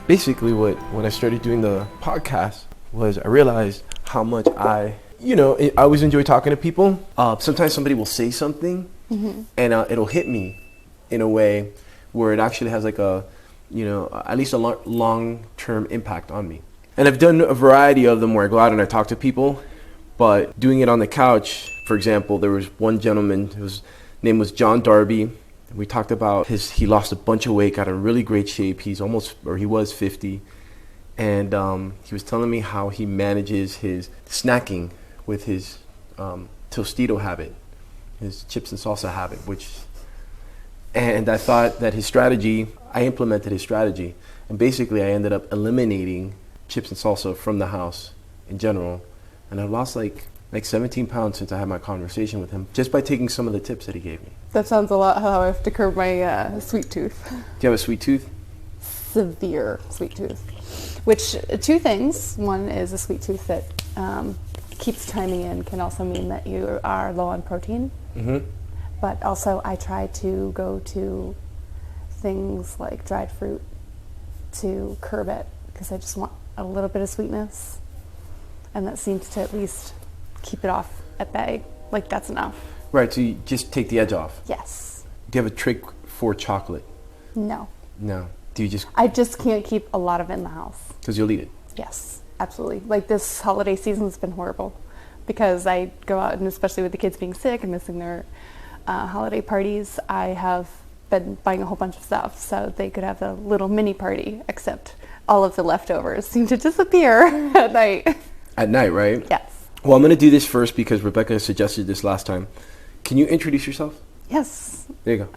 basically when I started doing the podcast was I realized how much I always enjoy talking to people. Sometimes somebody will say something and it'll hit me in a way where it actually has like at least a long-term impact on me. And I've done a variety of them where I go out and I talk to people, but doing it on the couch, for example, there was one gentleman whose name was John Darby. We talked about he lost a bunch of weight, got in really great shape. He was 50. And he was telling me how he manages his snacking with his Tostito habit, his chips and salsa habit, and I thought that I implemented his strategy. And basically I ended up eliminating chips and salsa from the house in general. And I lost like 17 pounds since I had my conversation with him, just by taking some of the tips that he gave me. That sounds a lot how I have to curb my sweet tooth. Do you have a sweet tooth? Severe sweet tooth. Which, two things. One is a sweet tooth that keeps chiming in can also mean that you are low on protein. Mm-hmm. But also I try to go to things like dried fruit to curb it, because I just want a little bit of sweetness. And that seems to at least keep it off at bay. Like, that's enough. Right, so you just take the edge off. Yes. Do you have a trick for chocolate? No. I just can't keep a lot of it in the house. Because you'll eat it? Yes, absolutely. Like, this holiday season has been horrible because I go out, and especially with the kids being sick and missing their holiday parties, I have been buying a whole bunch of stuff so they could have a little mini party, except all of the leftovers seem to disappear at night. At night, right? Yes. Well, I'm going to do this first because Rebecca suggested this last time. Can you introduce yourself? Yes. There you go.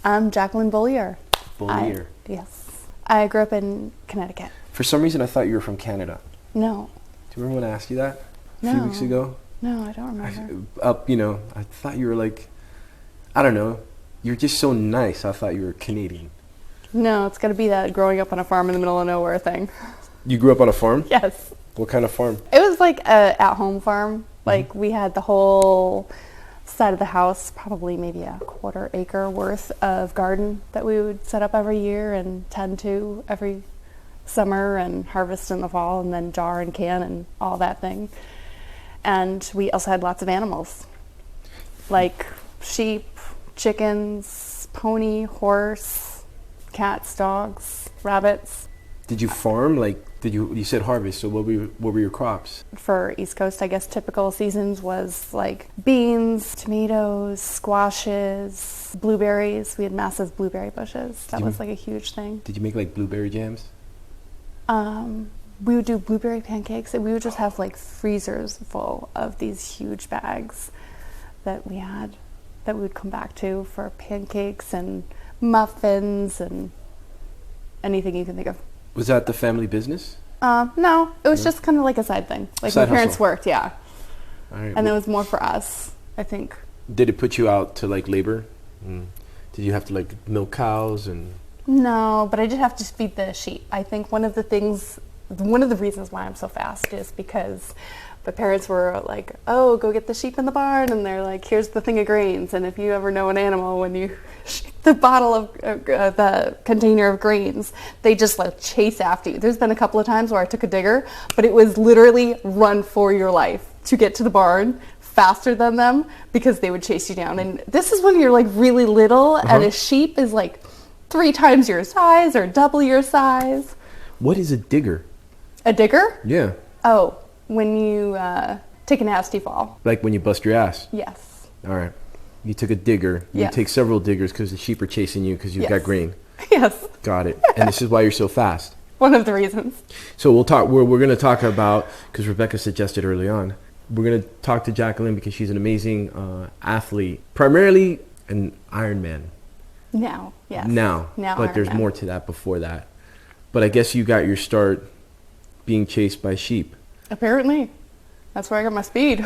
I'm Jacqueline Beaulieu. Beaulieu. Yes. I grew up in Connecticut. For some reason, I thought you were from Canada. No. Do you remember when I asked you that No. a few weeks ago? No, I don't remember. I thought you were like, I don't know. You're just so nice. I thought you were Canadian. No, it's got to be that growing up on a farm in the middle of nowhere thing. You grew up on a farm? Yes. What kind of farm? It was like a at-home farm. Like, we had the whole side of the house, probably maybe a quarter acre worth of garden that we would set up every year and tend to every summer and harvest in the fall, and then jar and can and all that thing. And we also had lots of animals, like sheep, chickens, pony, horse, cats, dogs, rabbits. Did you farm? Like, you said harvest, so what were your crops? For East Coast, I guess typical seasons was like beans, tomatoes, squashes, blueberries. We had massive blueberry bushes. That was like a huge thing. Did you make like blueberry jams? We would do blueberry pancakes, and we would just have like freezers full of these huge bags that we had that we would come back to for pancakes and muffins and anything you can think of. Was that the family business? No, it was just kind of like a side thing. Like, side my parents hustle. worked, yeah. All right. And it was more for us, I think. Did it put you out to like labor? Did you have to like milk cows and? No, but I did have to feed the sheep. I think one of the reasons why I'm so fast is because my parents were like, oh, go get the sheep in the barn, and they're like, here's the thing of grains, and if you ever know an animal, when you shake the bottle of the container of grains, they just like chase after you. There's been a couple of times where I took a digger, but it was literally run for your life to get to the barn faster than them, because they would chase you down. And this is when you're like really little, and a sheep is like 3 times your size or double your size. What is a digger? A digger? Yeah. Oh, when you take a nasty fall. Like when you bust your ass? Yes. All right. You took a digger. You Yes. take several diggers because the sheep are chasing you because you've Yes. got grain. Yes. Got it. And this is why you're so fast. One of the reasons. So we'll talk. We're going to talk about, because Rebecca suggested early on, we're going to talk to Jacqueline because she's an amazing athlete, primarily an Ironman. Now, yes. Now, but there's Ironman. more to that before that. But I guess you got your start being chased by sheep. Apparently. That's where I got my speed.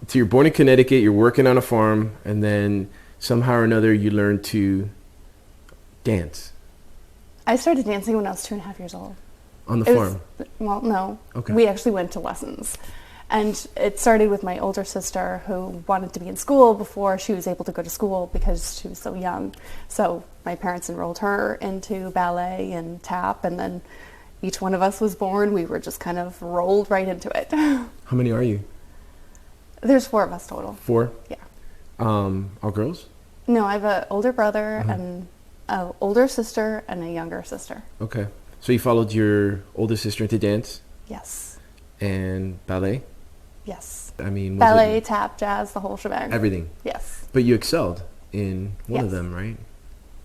So you're born in Connecticut, you're working on a farm, and then somehow or another you learn to dance. I started dancing when I was 2.5 years old. On the farm? Well, no. Okay. We actually went to lessons. And it started with my older sister who wanted to be in school before she was able to go to school because she was so young. So my parents enrolled her into ballet and tap, and then each one of us was born. We were just kind of rolled right into it. How many are you? There's 4 of us total. 4? Yeah. All girls? No, I have an older brother and an older sister and a younger sister. Okay. So you followed your older sister into dance Yes. and ballet? Yes. I mean, was Ballet, it tap, jazz, the whole shebang. everything? Yes. But you excelled in one of Yes. them, right?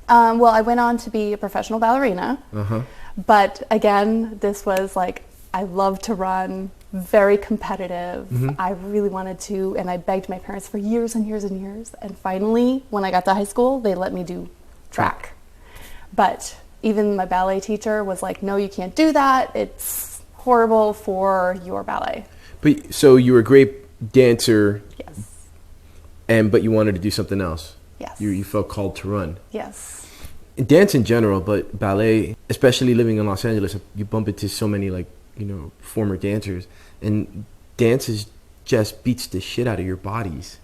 Well, I went on to be a professional ballerina. Uh-huh. But again, this was like, I love to run, very competitive. I really wanted to, and I begged my parents for years and years and years. And finally, when I got to high school, they let me do track. But even my ballet teacher was like, no, you can't do that. It's horrible for your ballet. But so you were a great dancer, Yes. but you wanted to do something else. Yes. You felt called to run. Yes. In dance in general, but ballet, especially living in Los Angeles, you bump into so many former dancers, and dance just beats the shit out of your bodies.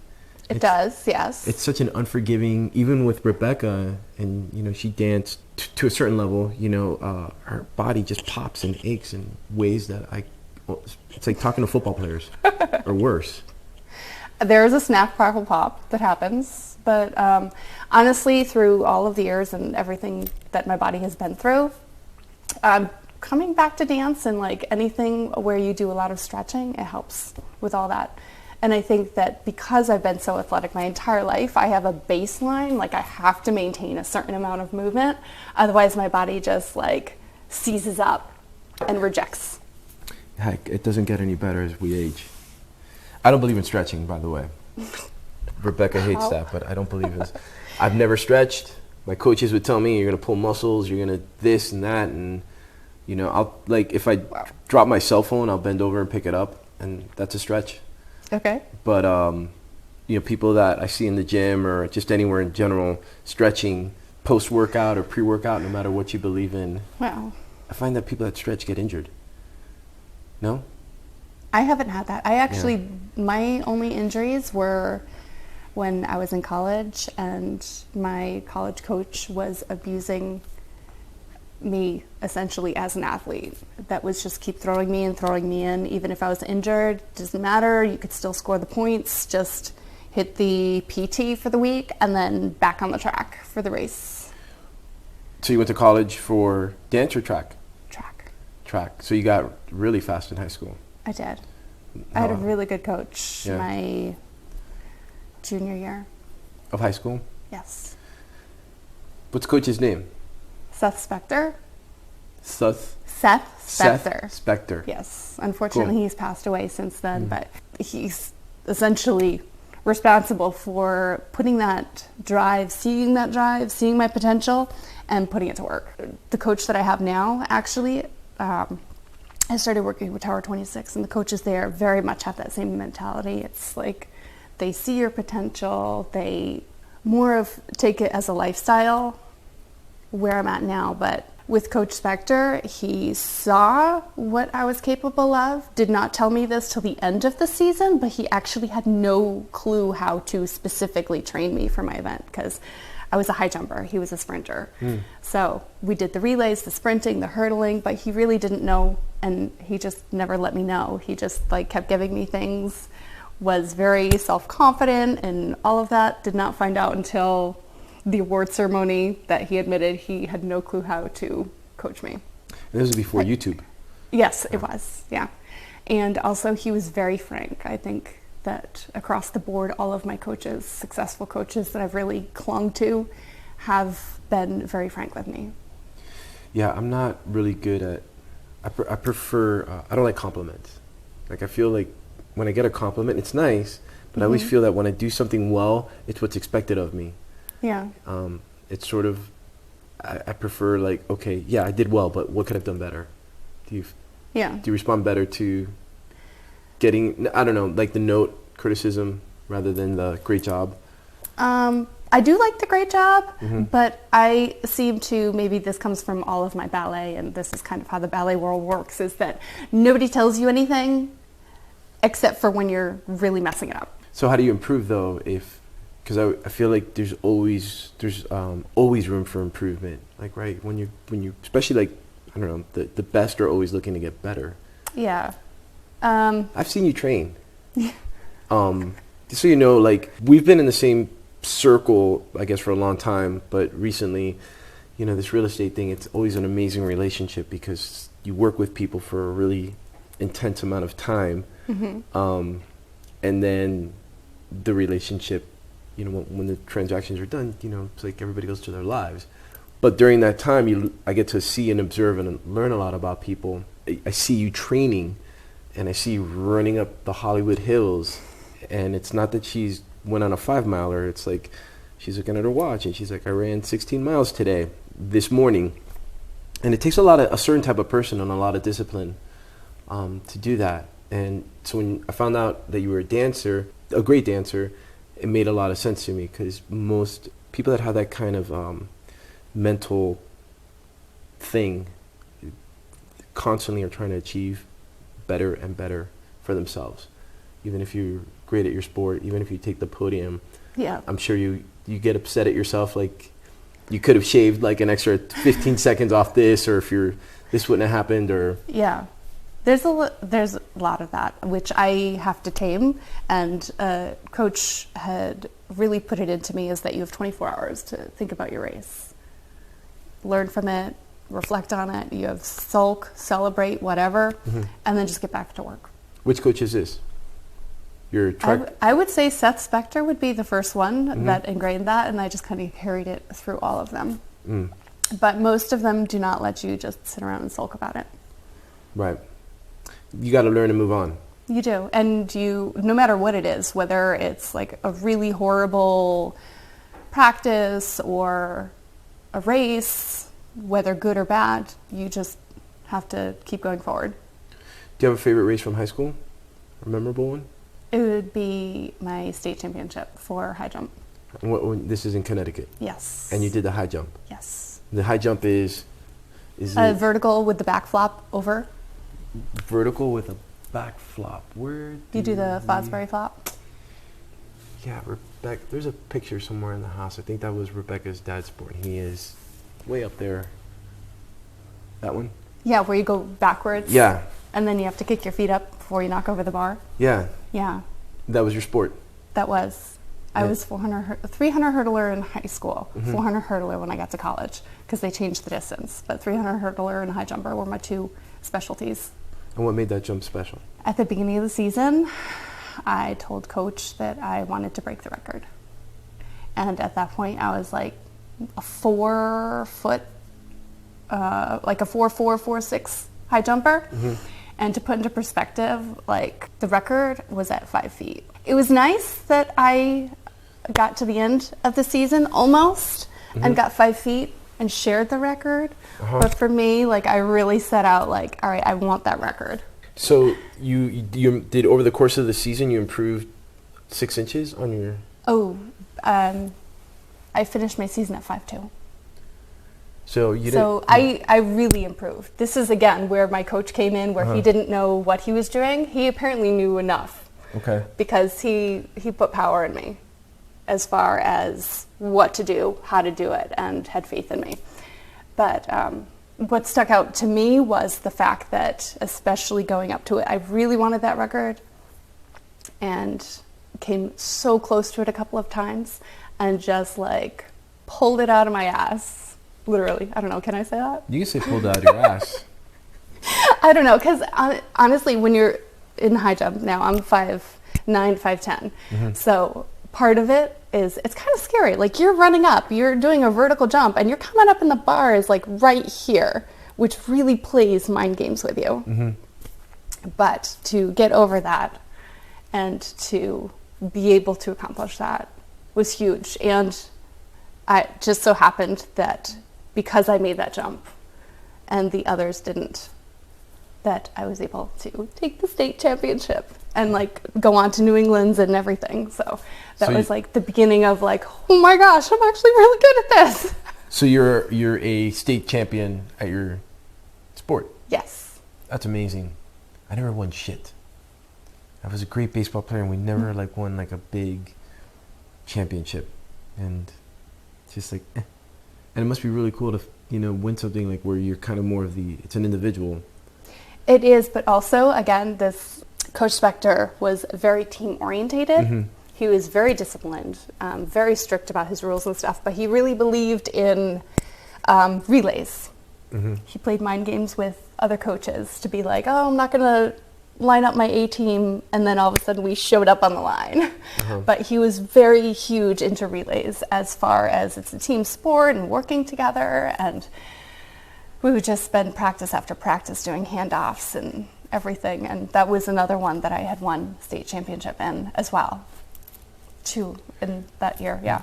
It does, yes. It's such an unforgiving, even with Rebecca, and she danced to a certain level, her body just pops and aches in ways that it's like talking to football players or worse. There is a snap, crackle, pop that happens, but honestly, through all of the years and everything that my body has been through, coming back to dance and like anything where you do a lot of stretching, it helps with all that. And I think that because I've been so athletic my entire life, I have a baseline, like I have to maintain a certain amount of movement, otherwise my body just like seizes up and rejects. Heck, it doesn't get any better as we age. I don't believe in stretching, by the way. Rebecca hates that, but I don't believe it. I've never stretched. My coaches would tell me, you're going to pull muscles, you're going to this and that. And, I'll if I drop my cell phone, I'll bend over and pick it up. And that's a stretch. Okay. But, people that I see in the gym or just anywhere in general, stretching post-workout or pre-workout, no matter what you believe in. Wow. I find that people that stretch get injured. No? I haven't had that. I actually, my only injuries were when I was in college and my college coach was abusing me essentially as an athlete. That was just keep throwing me in. Even if I was injured, doesn't matter. You could still score the points. Just hit the PT for the week and then back on the track for the race. So you went to college for dance or track? Track. So you got really fast in high school. I did. I had a really good coach my junior year. Of high school? Yes. What's coach's name? Seth Spector. Seth Spector. Spector. Yes. Unfortunately, Cool. he's passed away since then, but he's essentially responsible for putting that drive, seeing my potential, and putting it to work. The coach that I have now, actually, I started working with Tower 26, and the coaches there very much have that same mentality. It's like they see your potential, they more of take it as a lifestyle where I'm at now. But with Coach Spector, he saw what I was capable of, did not tell me this till the end of the season, but he actually had no clue how to specifically train me for my event because I was a high jumper, he was a sprinter. So we did the relays, the sprinting, the hurdling, but he really didn't know, and he just never let me know. He just kept giving me things, was very self-confident and all of that. Did not find out until the award ceremony that he admitted he had no clue how to coach me. This was before YouTube. Yes, it was, yeah. And also he was very frank. I think that across the board, all of my coaches, successful coaches that I've really clung to, have been very frank with me. Yeah, I'm not really good at, I prefer, I don't like compliments. I feel like when I get a compliment, it's nice, but I always feel that when I do something well, it's what's expected of me. Yeah. It's sort of, I prefer okay, yeah, I did well, but what could I have done better? Do you respond better to getting, I don't know, the note criticism rather than the great job? I do like the great job, but I seem to, maybe this comes from all of my ballet, and this is kind of how the ballet world works, is that nobody tells you anything except for when you're really messing it up. So how do you improve though? Because I feel like there's always room for improvement. Like right when you especially like I don't know the best are always looking to get better. Yeah. I've seen you train. Just so you know, like we've been in the same circle, I guess, for a long time, but recently, you know, this real estate thing, it's always an amazing relationship because you work with people for a really intense amount of time. Mm-hmm. And then the relationship, you know, when the transactions are done, you know, it's like everybody goes to their lives. But during that time, I get to see and observe and learn a lot about people. I see you training, and I see you running up the Hollywood Hills, and it's not that she's went on a 5-miler. It's like she's looking at her watch, and she's like, I ran 16 miles today, this morning. And it takes a certain type of person and a lot of discipline to do that. And so when I found out that you were a great dancer, it made a lot of sense to me because most people that have that kind of mental thing constantly are trying to achieve better and better for themselves. Even if you're great at your sport, even if you take the podium, yeah, I'm sure you get upset at yourself, like you could have shaved like an extra 15 seconds off this, or this wouldn't have happened, or yeah. There's a lot of that, which I have to tame, and coach had really put it into me is that you have 24 hours to think about your race. Learn from it, reflect on it. You have sulk, celebrate, whatever, mm-hmm. and then just get back to work. Which coach is this? Your track? I would say Seth Spector would be the first one mm-hmm. that ingrained that, and I just kind of carried it through all of them. Mm. But most of them do not let you just sit around and sulk about it. Right. You got to learn to move on. You do. And no matter what it is, whether it's like a really horrible practice or a race, whether good or bad, you just have to keep going forward. Do you have a favorite race from high school? A memorable one? It would be my state championship for high jump. This is in Connecticut? Yes. And you did the high jump? Yes. The high jump is a vertical with the back flop over. Vertical with a back flop. Where you do the Fosbury flop? Yeah, Rebecca. There's a picture somewhere in the house. I think that was Rebecca's dad's sport. He is way up there. That one? Yeah, where you go backwards. Yeah. And then you have to kick your feet up before you knock over the bar. Yeah. Yeah. That was your sport? That was. I was 300 hurdler in high school, mm-hmm. 400 hurdler when I got to college because they changed the distance. But 300 hurdler and high jumper were my two specialties. And what made that jump special? At the beginning of the season, I told coach that I wanted to break the record. And at that point, I was like a 4 foot, like a 4.6 high jumper. Mm-hmm. And to put into perspective, like the record was at 5 feet. It was nice that I got to the end of the season almost mm-hmm. and got 5 feet and shared the record. Uh-huh. But for me, like I really set out like, all right, I want that record. So you did over the course of the season, you improved 6 inches on your... I finished my season at 5'2". So you didn't... So I really improved. This is, again, where my coach came in, where he didn't know what he was doing. He apparently knew enough. Okay. Because he put power in me as far as what to do, how to do it, and had faith in me. But what stuck out to me was the fact that, especially going up to it, I really wanted that record and came so close to it a couple of times and just like pulled it out of my ass. Literally. I don't know. Can I say that? You can say pulled out of your ass. I don't know. Because honestly, when you're in high jump now, I'm 5'9", 5'10". Mm-hmm. So part of it is it's kind of scary. Like you're running up, you're doing a vertical jump, and you're coming up in the bars like right here, which really plays mind games with you. Mm-hmm. But to get over that and to be able to accomplish that was huge. And I just so happened that because I made that jump and the others didn't, that I was able to take the state championship and like go on to New England's and everything. So that was like the beginning of like, oh my gosh, I'm actually really good at this. So you're a state champion at your sport? Yes. That's amazing. I never won shit. I was a great baseball player, and we never like won like a big championship, and just like, and it must be really cool to win something like where you're kind of more of it's an individual. It is, but also again, this Coach Spector was very team orientated. Mm-hmm. He was very disciplined, very strict about his rules and stuff, but he really believed in relays. Mm-hmm. He played mind games with other coaches to be like, oh, I'm not going to line up my A team, and then all of a sudden we showed up on the line. Uh-huh. But he was very huge into relays as far as it's a team sport and working together, and we would just spend practice after practice doing handoffs and everything, and that was another one that I had won state championship in as well. 2 in that year, yeah.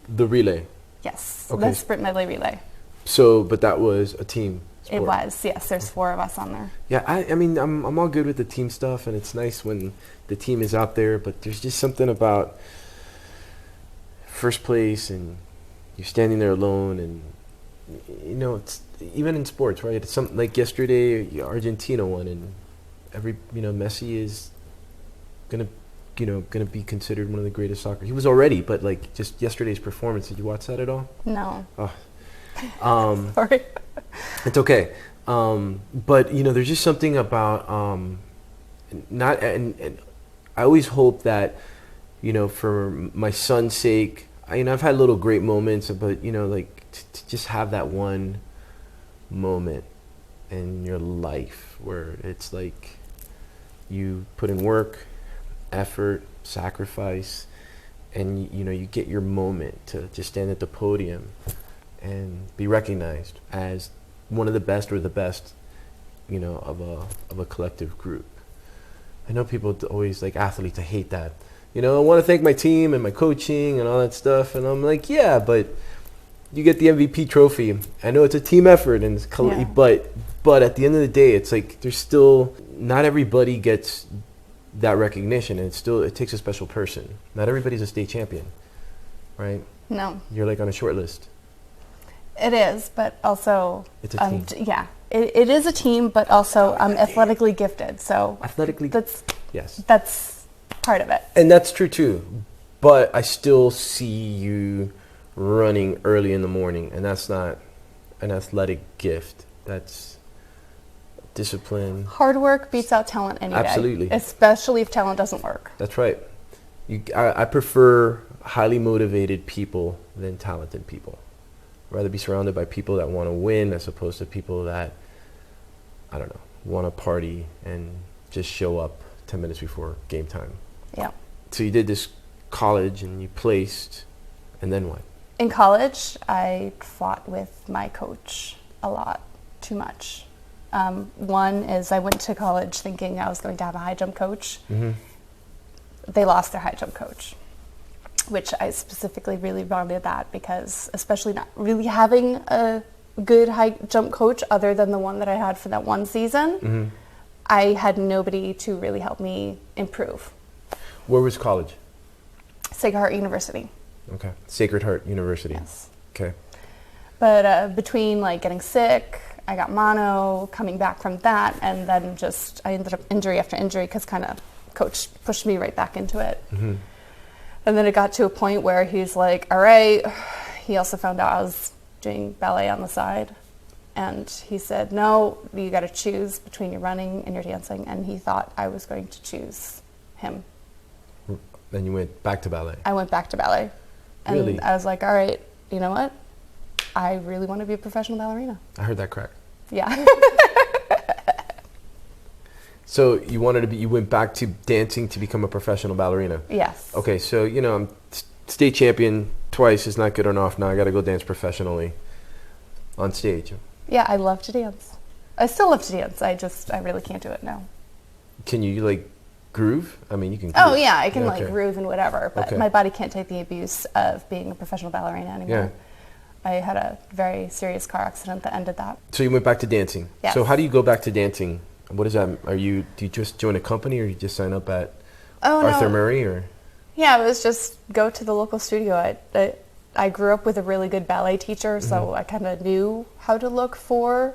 The relay. Yes, Okay. the sprint medley relay. So, but that was a team sport. It was, yes. There's 4 of us on there. Yeah, I mean, I'm all good with the team stuff, and it's nice when the team is out there, but there's just something about first place, and you're standing there alone, and, it's even in sports, right? It's something like yesterday, Argentina won, and Messi is gonna be considered one of the greatest soccer. He was already, but like just yesterday's performance. Did you watch that at all? No. Oh. Sorry. It's okay. But there's just something about not and I always hope that for my son's sake, I've had little great moments, but like to just have that one moment in your life where it's like you put in work, effort, sacrifice, and you get your moment to just stand at the podium and be recognized as one of the best or the best of a collective group. I know people always like athletes, I hate that. I want to thank my team and my coaching and all that stuff, and I'm like, yeah, but you get the MVP trophy. I know it's a team effort, and it's but at the end of the day, it's like there's still not everybody gets that recognition, and it takes a special person. Not everybody's a state champion, right? No. You're like on a short list. It is, but also it's a team. Yeah, it is a team, but also I'm athletically gifted, so that's part of it. And that's true too, but I still see you running early in the morning, and that's not an athletic gift. That's discipline. Hard work beats out talent any day. Absolutely. Especially if talent doesn't work. That's right. I prefer highly motivated people than talented people. I'd rather be surrounded by people that want to win as opposed to people that, I don't know, want to party and just show up 10 minutes before game time. Yeah. So you did this college and you placed, and then what? In college, I fought with my coach a lot, too much. One is I went to college thinking I was going to have a high jump coach. Mm-hmm. They lost their high jump coach, which I specifically really wanted that because especially not really having a good high jump coach other than the one that I had for that one season, mm-hmm. I had nobody to really help me improve. Where was college? Sacred Heart University. Okay. Sacred Heart University. Yes. Okay. But between like getting sick, I got mono, coming back from that, and then I ended up injury after injury because kind of coach pushed me right back into it. Mm-hmm. And then it got to a point where he's like, all right. He also found out I was doing ballet on the side. And he said, no, you got to choose between your running and your dancing. And he thought I was going to choose him. Then you went back to ballet. I went back to ballet. And Really? I was like, all right, you know what? I really want to be a professional ballerina. I heard that crack. Yeah. So you went back to dancing to become a professional ballerina. Yes. Okay, so I'm state champion twice is not good enough. Now I got to go dance professionally on stage. Yeah, I love to dance. I still love to dance. I really can't do it now. Can you like groove? I mean, you can groove. Oh yeah, I can Yeah, like okay. groove and whatever, but Okay. my body can't take the abuse of being a professional ballerina anymore. Yeah. I had a very serious car accident that ended that. So you went back to dancing. Yes. So how do you go back to dancing? What is that? Do you just join a company or you just sign up at Oh Arthur no. Murray or? Yeah, it was just go to the local studio. I grew up with a really good ballet teacher, so Mm-hmm. I kind of knew how to look for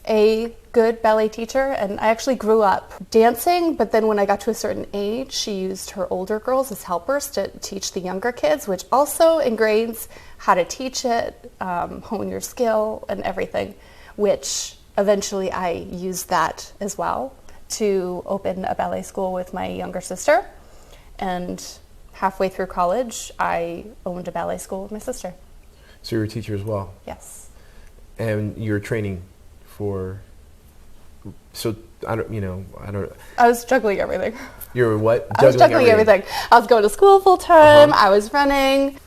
a good ballet teacher, and I actually grew up dancing, but then when I got to a certain age, she used her older girls as helpers to teach the younger kids, which also ingrains how to teach it, hone your skill and everything, which eventually I used that as well to open a ballet school with my younger sister. And halfway through college, I owned a ballet school with my sister. So you're a teacher as well? Yes. And you're training for, so I don't. I was juggling everything. You're what? I was juggling everything. I was going to school full time. I was running.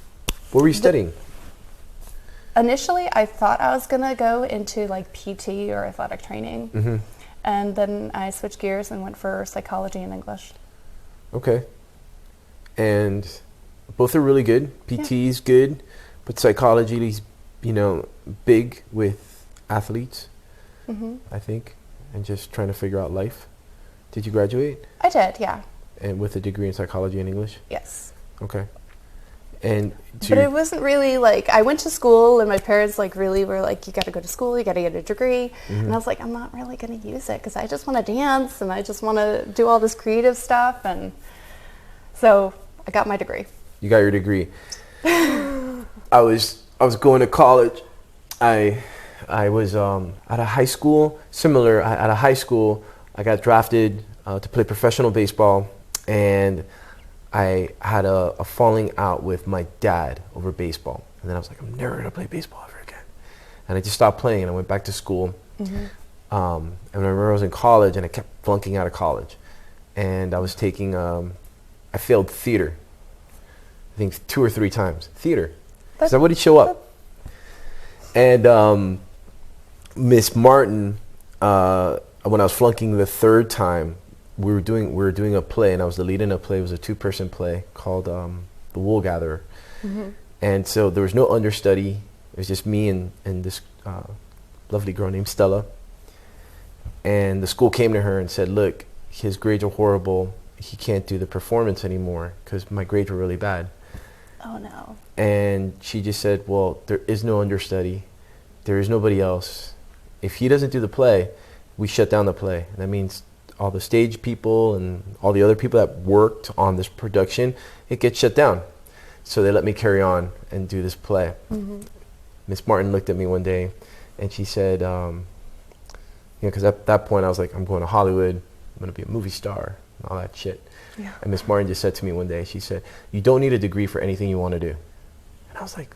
What were you studying? Initially, I thought I was going to go into like PT or athletic training. And then I switched gears and went for psychology and English. Okay. And both are really good. PT is good, but psychology is, big with athletes, I think, and just trying to figure out life. Did you graduate? I did, yeah. And with a degree in psychology and English? Yes. Okay. And but it wasn't really like, I went to school and my parents like really were like, you got to go to school, you got to get a degree. And I was like, I'm not really going to use it because I just want to dance and I just want to do all this creative stuff. And so I got my degree. You got your degree. I was going to college. I was at a high school, at a high school, I got drafted to play professional baseball, and I had a falling out with my dad over baseball. And then I was like, I'm never going to play baseball ever again. And I just stopped playing, and I went back to school. And I remember I was in college, and I kept flunking out of college. And I was taking, I failed theater, I think 2 or 3 times. Theater. Because I wouldn't show up. And Miss Martin, when I was flunking the 3rd time, we were doing a play, and I was the lead in a play. It was a 2-person play called The Wool Gatherer. And so there was no understudy. It was just me and this lovely girl named Stella. And the school came to her and said, look, his grades are horrible. He can't do the performance anymore because my grades were really bad. Oh, no. And she just said, well, there is no understudy. There is nobody else. If he doesn't do the play, we shut down the play. And that means all the stage people and all the other people that worked on this production, it gets shut down. So they let me carry on and do this play. Miss Martin looked at me one day and she said, because at that point I was like, I'm going to Hollywood. I'm going to be a movie star and all that shit. Yeah. And Miss Martin just said to me one day, she said, you don't need a degree for anything you want to do. And I was like,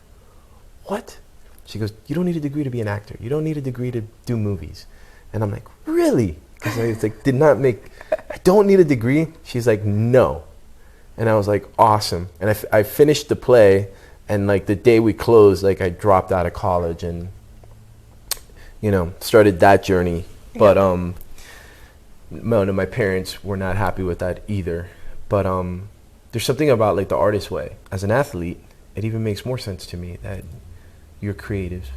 what? She goes, you don't need a degree to be an actor. You don't need a degree to do movies. And I'm like, really? Because I was like, I don't need a degree. She's like, no. And I was like, awesome. And I finished the play, and like the day we closed, like I dropped out of college and, started that journey. Yeah. But no, my parents were not happy with that either. But there's something about like the artist way. As an athlete, it even makes more sense to me that you're creative.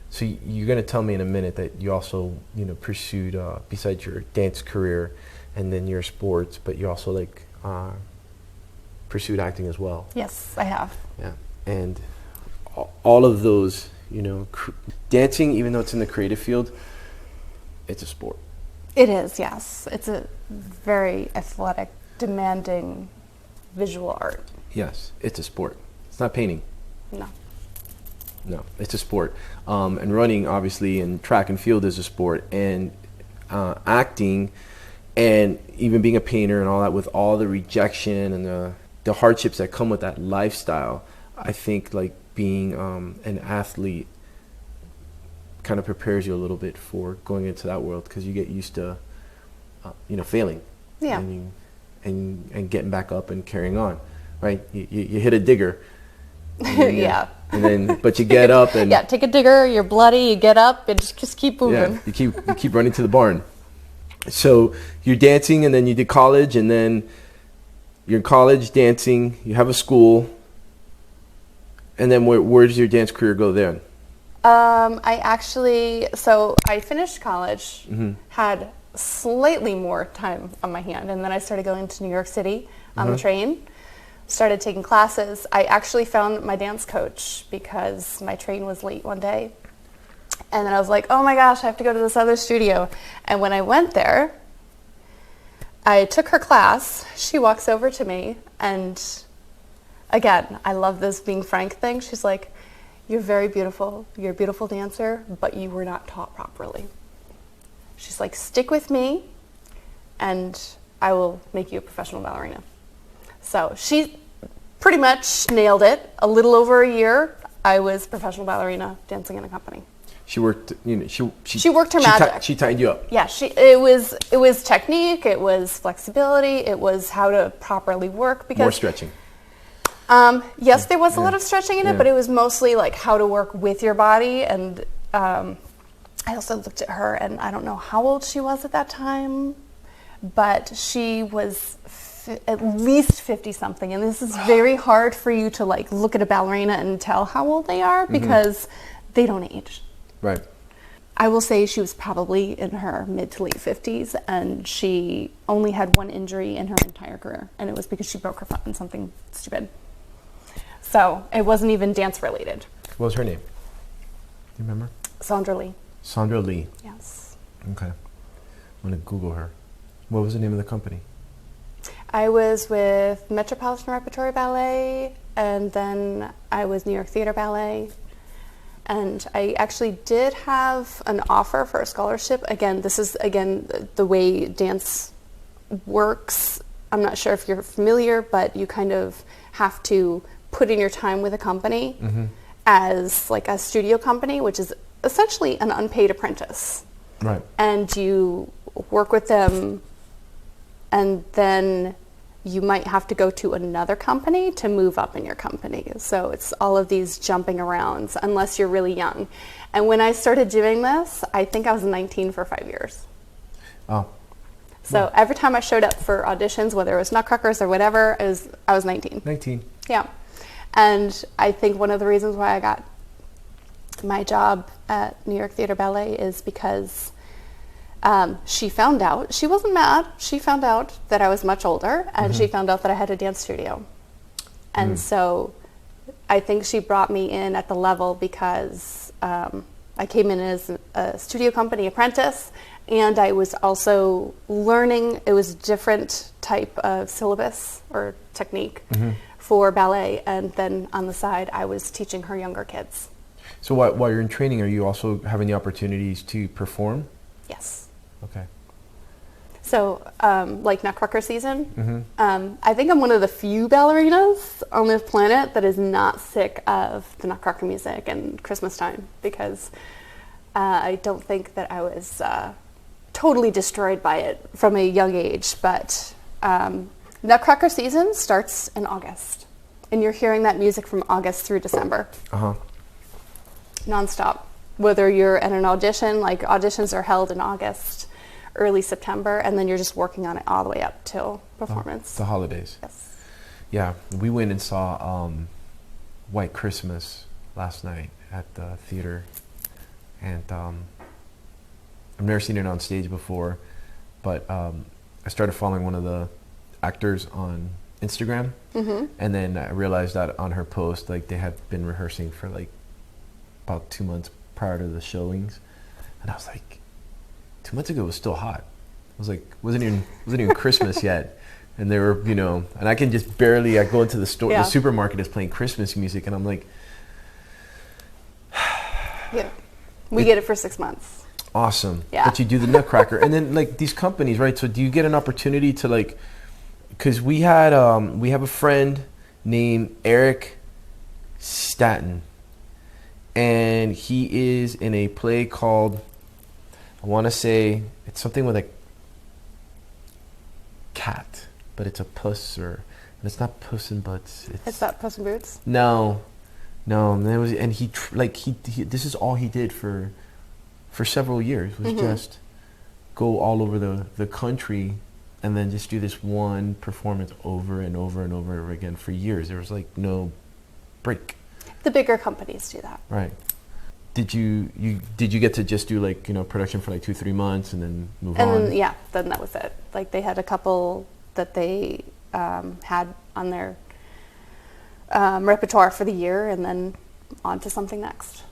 So you're going to tell me in a minute that you also, pursued, besides your dance career and then your sports, but you also like pursued acting as well. Yes, I have. Yeah. And all of those, dancing, even though it's in the creative field, it's a sport. It is, yes. It's a very athletic, demanding visual art. Yes, it's a sport. It's not painting. No, it's a sport. And running, obviously, and track and field is a sport. And acting and even being a painter and all that, with all the rejection and the hardships that come with that lifestyle, I think like being an athlete kind of prepares you a little bit for going into that world, because you get used to, failing. Yeah. And getting back up and carrying on, right? You hit a digger. Yeah. And then, but you get up and take a digger. You're bloody. You get up and just keep moving. Yeah, you keep running to the barn. So you're dancing, and then you did college, and then you're in college dancing. You have a school, and then where does your dance career go then? I finished college, had slightly more time on my hand, and then I started going to New York City on the train. Started taking classes. I actually found my dance coach because my train was late one day. And then I was like, oh my gosh, I have to go to this other studio. And when I went there, I took her class. She walks over to me, and again, I love this being frank thing. She's like, you're very beautiful. You're a beautiful dancer, but you were not taught properly. She's like, stick with me, and I will make you a professional ballerina. So she pretty much nailed it. A little over a year, I was professional ballerina dancing in a company. She worked, she worked her magic. She tightened you up. Yeah, it was technique, it was flexibility, it was how to properly work. Because more stretching. Yes, there was a lot of stretching in it, but it was mostly like how to work with your body. And I also looked at her, and I don't know how old she was at that time, but she was at least 50 something. And this is very hard for you to like look at a ballerina and tell how old they are, because they don't age. Right. I will say she was probably in her mid to late 50s, and she only had one injury in her entire career, and it was because she broke her foot in something stupid. So it wasn't even dance related. What was her name? Do you remember? Sandra Lee. Sandra Lee. Yes. Okay. I'm going to Google her. What was the name of the company? I was with Metropolitan Repertory Ballet, and then I was New York Theater Ballet. And I actually did have an offer for a scholarship. Again, this is, the way dance works. I'm not sure if you're familiar, but you kind of have to put in your time with a company as like a studio company, which is essentially an unpaid apprentice. Right. And you work with them, and then you might have to go to another company to move up in your company. So it's all of these jumping arounds, unless you're really young. And when I started doing this, I think I was 19 for 5 years. Oh. So every time I showed up for auditions, whether it was Nutcrackers or whatever, I was 19. 19. Yeah. And I think one of the reasons why I got my job at New York Theater Ballet is because she found out, she wasn't mad, she found out that I was much older, and she found out that I had a dance studio. And so I think she brought me in at the level because I came in as a studio company apprentice, and I was also learning. It was a different type of syllabus or technique for ballet, and then on the side I was teaching her younger kids. So while you're in training, are you also having the opportunities to perform? Yes. Okay. So, like Nutcracker season, I think I'm one of the few ballerinas on this planet that is not sick of the Nutcracker music and Christmas time, because I don't think that I was totally destroyed by it from a young age. But Nutcracker season starts in August, and you're hearing that music from August through December. Nonstop. Whether you're at an audition, like auditions are held in August, early September, and then you're just working on it all the way up till performance. The holidays. Yes. Yeah, we went and saw White Christmas last night at the theater, and I've never seen it on stage before, but I started following one of the actors on Instagram, and then I realized that on her post, like, they had been rehearsing for like about 2 months prior to the showings, and I was like, 2 months ago it was still hot. I was like, wasn't even Christmas yet, and they were, and I can just barely. I go into the store, the supermarket is playing Christmas music, and I'm like, we get it for 6 months. Awesome. Yeah. But you do the Nutcracker, and then like these companies, right? So do you get an opportunity to like, because we have a friend named Eric Staton. And he is in a play called, I want to say, it's something with a cat, but it's a puss, and it's not Puss in Boots. It's not Puss in Boots? No. And he this is all he did for several years, was just go all over the country and then just do this one performance over and over and over again for years. There was like no break. The bigger companies do that. Right. Did you get to just do like, production for like 2-3 months and then move on? And then, then that was it. Like they had a couple that they had on their repertoire for the year, and then on to something next.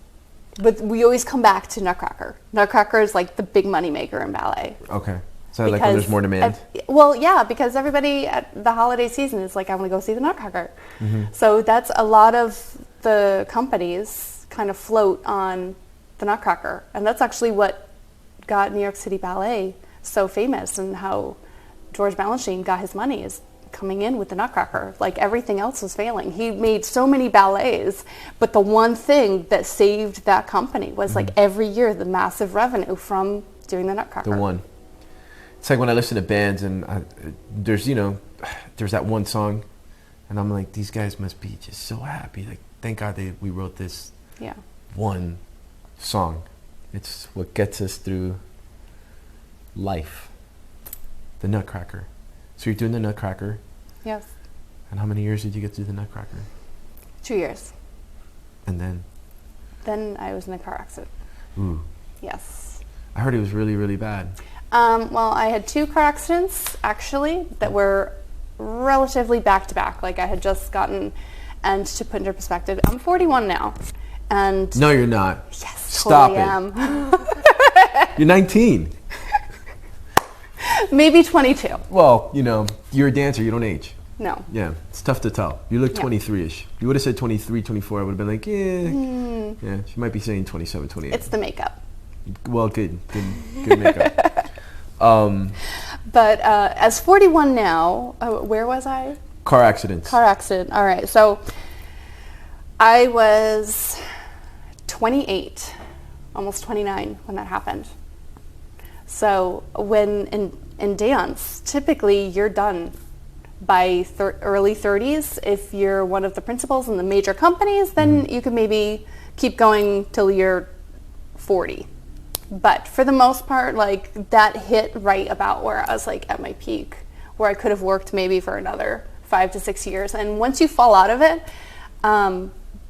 But we always come back to Nutcracker. Nutcracker is like the big money maker in ballet. Okay. So like when there's more demand? Well, yeah, because everybody at the holiday season is like, I want to go see the Nutcracker. Mm-hmm. So that's a lot of the companies kind of float on the Nutcracker. And that's actually what got New York City Ballet so famous, and how George Balanchine got his money is coming in with the Nutcracker. Like everything else was failing. He made so many ballets, but the one thing that saved that company was like every year the massive revenue from doing the Nutcracker. The one. It's like when I listen to bands and there's that one song and I'm like, these guys must be just so happy. Like, thank God we wrote this one song. It's what gets us through life. The Nutcracker. So you're doing the Nutcracker. Yes. And how many years did you get to do the Nutcracker? 2 years. And then? Then I was in a car accident. Ooh. Yes. I heard it was really, really bad. Well, I had 2 car accidents, actually, that were relatively back-to-back. Like, I had just gotten, and to put into perspective, I'm 41 now. And no, you're not. Yes, Stop totally it. Am. You're 19. Maybe 22. Well, you're a dancer. You don't age. No. Yeah, it's tough to tell. You look 23-ish. You would have said 23, 24. I would have been like, yeah, she might be saying 27, 28. It's the makeup. Well, good makeup. But as 41 now, where was I? Car accidents. Car accident. All right. So I was 28, almost 29 when that happened. So when in dance, typically you're done by early 30s. If you're one of the principals in the major companies, then you can maybe keep going till you're 40. But for the most part, like, that hit right about where I was like at my peak, where I could have worked maybe for another 5 to 6 years. And once you fall out of it,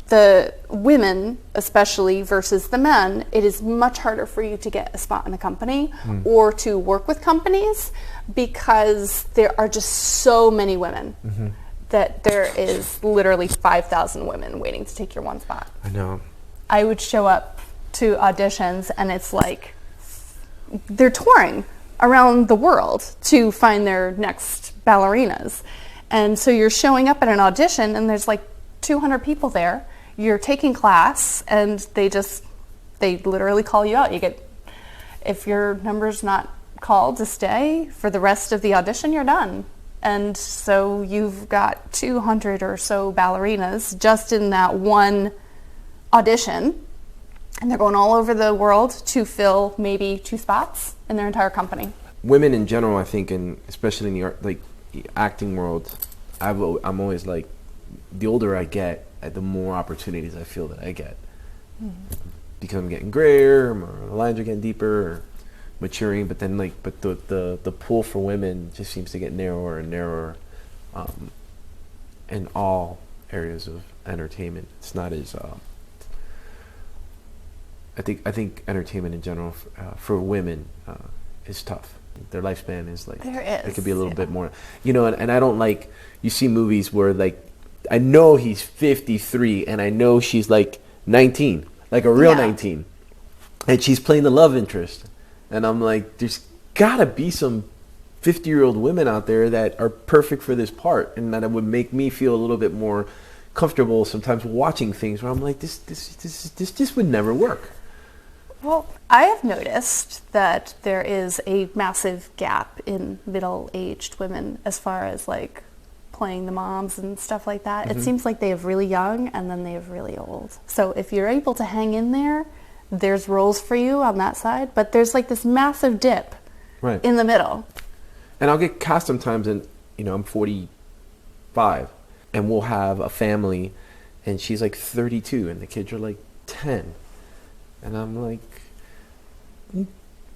the women, especially versus the men, it is much harder for you to get a spot in a company or to work with companies, because there are just so many women that there is literally 5,000 women waiting to take your one spot. I know. I would show up to auditions and it's like they're touring around the world to find their next ballerinas. And so you're showing up at an audition and there's like 200 people there. You're taking class and they literally call you out. If your number's not called to stay for the rest of the audition, you're done. And so you've got 200 or so ballerinas just in that one audition, and they're going all over the world to fill maybe 2 spots in their entire company. Women in general, I think, and especially in the art, like the acting world, I'm always like, the older I get, the more opportunities I feel that I get. Because I'm getting grayer, my lines are getting deeper, or maturing. But then, but the pool for women just seems to get narrower and narrower, in all areas of entertainment. It's not as I think entertainment in general for women is tough. Their lifespan is like, it could be a little bit more, and I don't like, you see movies where like, I know he's 53 and I know she's like 19, like a real 19, and she's playing the love interest, and I'm like, there's gotta be some 50-year-old women out there that are perfect for this part, and that it would make me feel a little bit more comfortable sometimes watching things where I'm like, this just would never work. Well, I have noticed that there is a massive gap in middle-aged women as far as like playing the moms and stuff like that. It seems like they have really young and then they have really old. So if you're able to hang in there, there's roles for you on that side, but there's like this massive dip in the middle. And I'll get cast sometimes, and I'm 45 and we'll have a family and she's like 32 and the kids are like 10. And I'm like,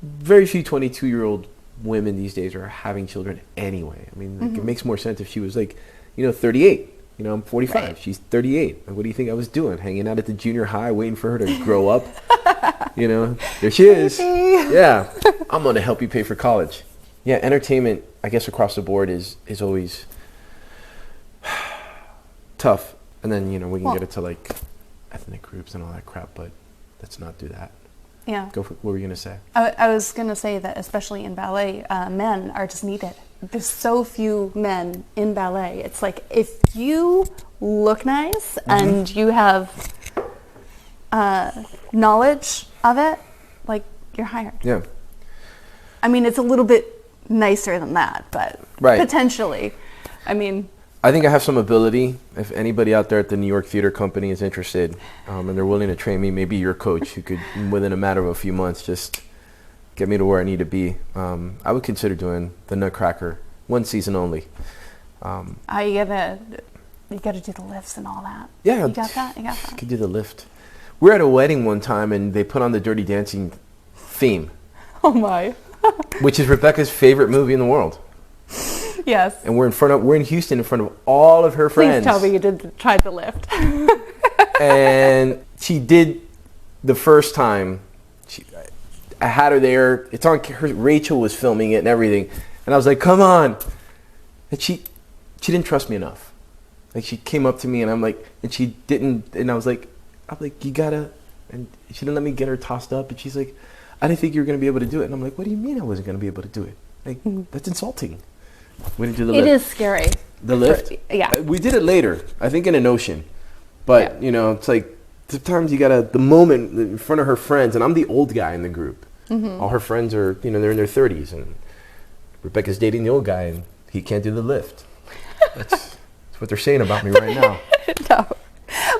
very few 22-year-old women these days are having children anyway. I mean, like, it makes more sense if she was like, 38. I'm 45. Right. She's 38. Like, what do you think I was doing? Hanging out at the junior high, waiting for her to grow up. There she is. Yeah, I'm going to help you pay for college. Yeah, entertainment, I guess, across the board is always tough. And then, we can get into like ethnic groups and all that crap, but let's not do that. Yeah. Go for, what were you going to say? I was going to say that especially in ballet, men are just needed. There's so few men in ballet. It's like if you look nice and you have knowledge of it, like you're hired. Yeah. I mean, it's a little bit nicer than that, but potentially. I mean, I think I have some ability. If anybody out there at the New York Theater Company is interested and they're willing to train me, maybe your coach who could, within a matter of a few months, just get me to where I need to be. I would consider doing the Nutcracker, one season only. you gotta do the lifts and all that. Yeah. You got that? I could do the lift. We were at a wedding one time and they put on the Dirty Dancing theme. Oh my. Which is Rebecca's favorite movie in the world. Yes. And we're in Houston in front of all of her friends. Please tell me you tried the lift. And she did the first time. I had her there. It's on. Rachel was filming it and everything, and I was like, "Come on!" And she didn't trust me enough. Like she came up to me and I'm like, and she didn't. And I was like, "You gotta." And she didn't let me get her tossed up. And she's like, "I didn't think you were gonna be able to do it." And I'm like, "What do you mean I wasn't gonna be able to do it? Like that's insulting." We didn't do the lift. It is scary. The lift? Yeah. We did it later, I think in an ocean. But, it's like, sometimes you gotta, the moment in front of her friends, and I'm the old guy in the group. All her friends are, they're in their 30s, and Rebecca's dating the old guy, and he can't do the lift. That's what they're saying about me right now. No.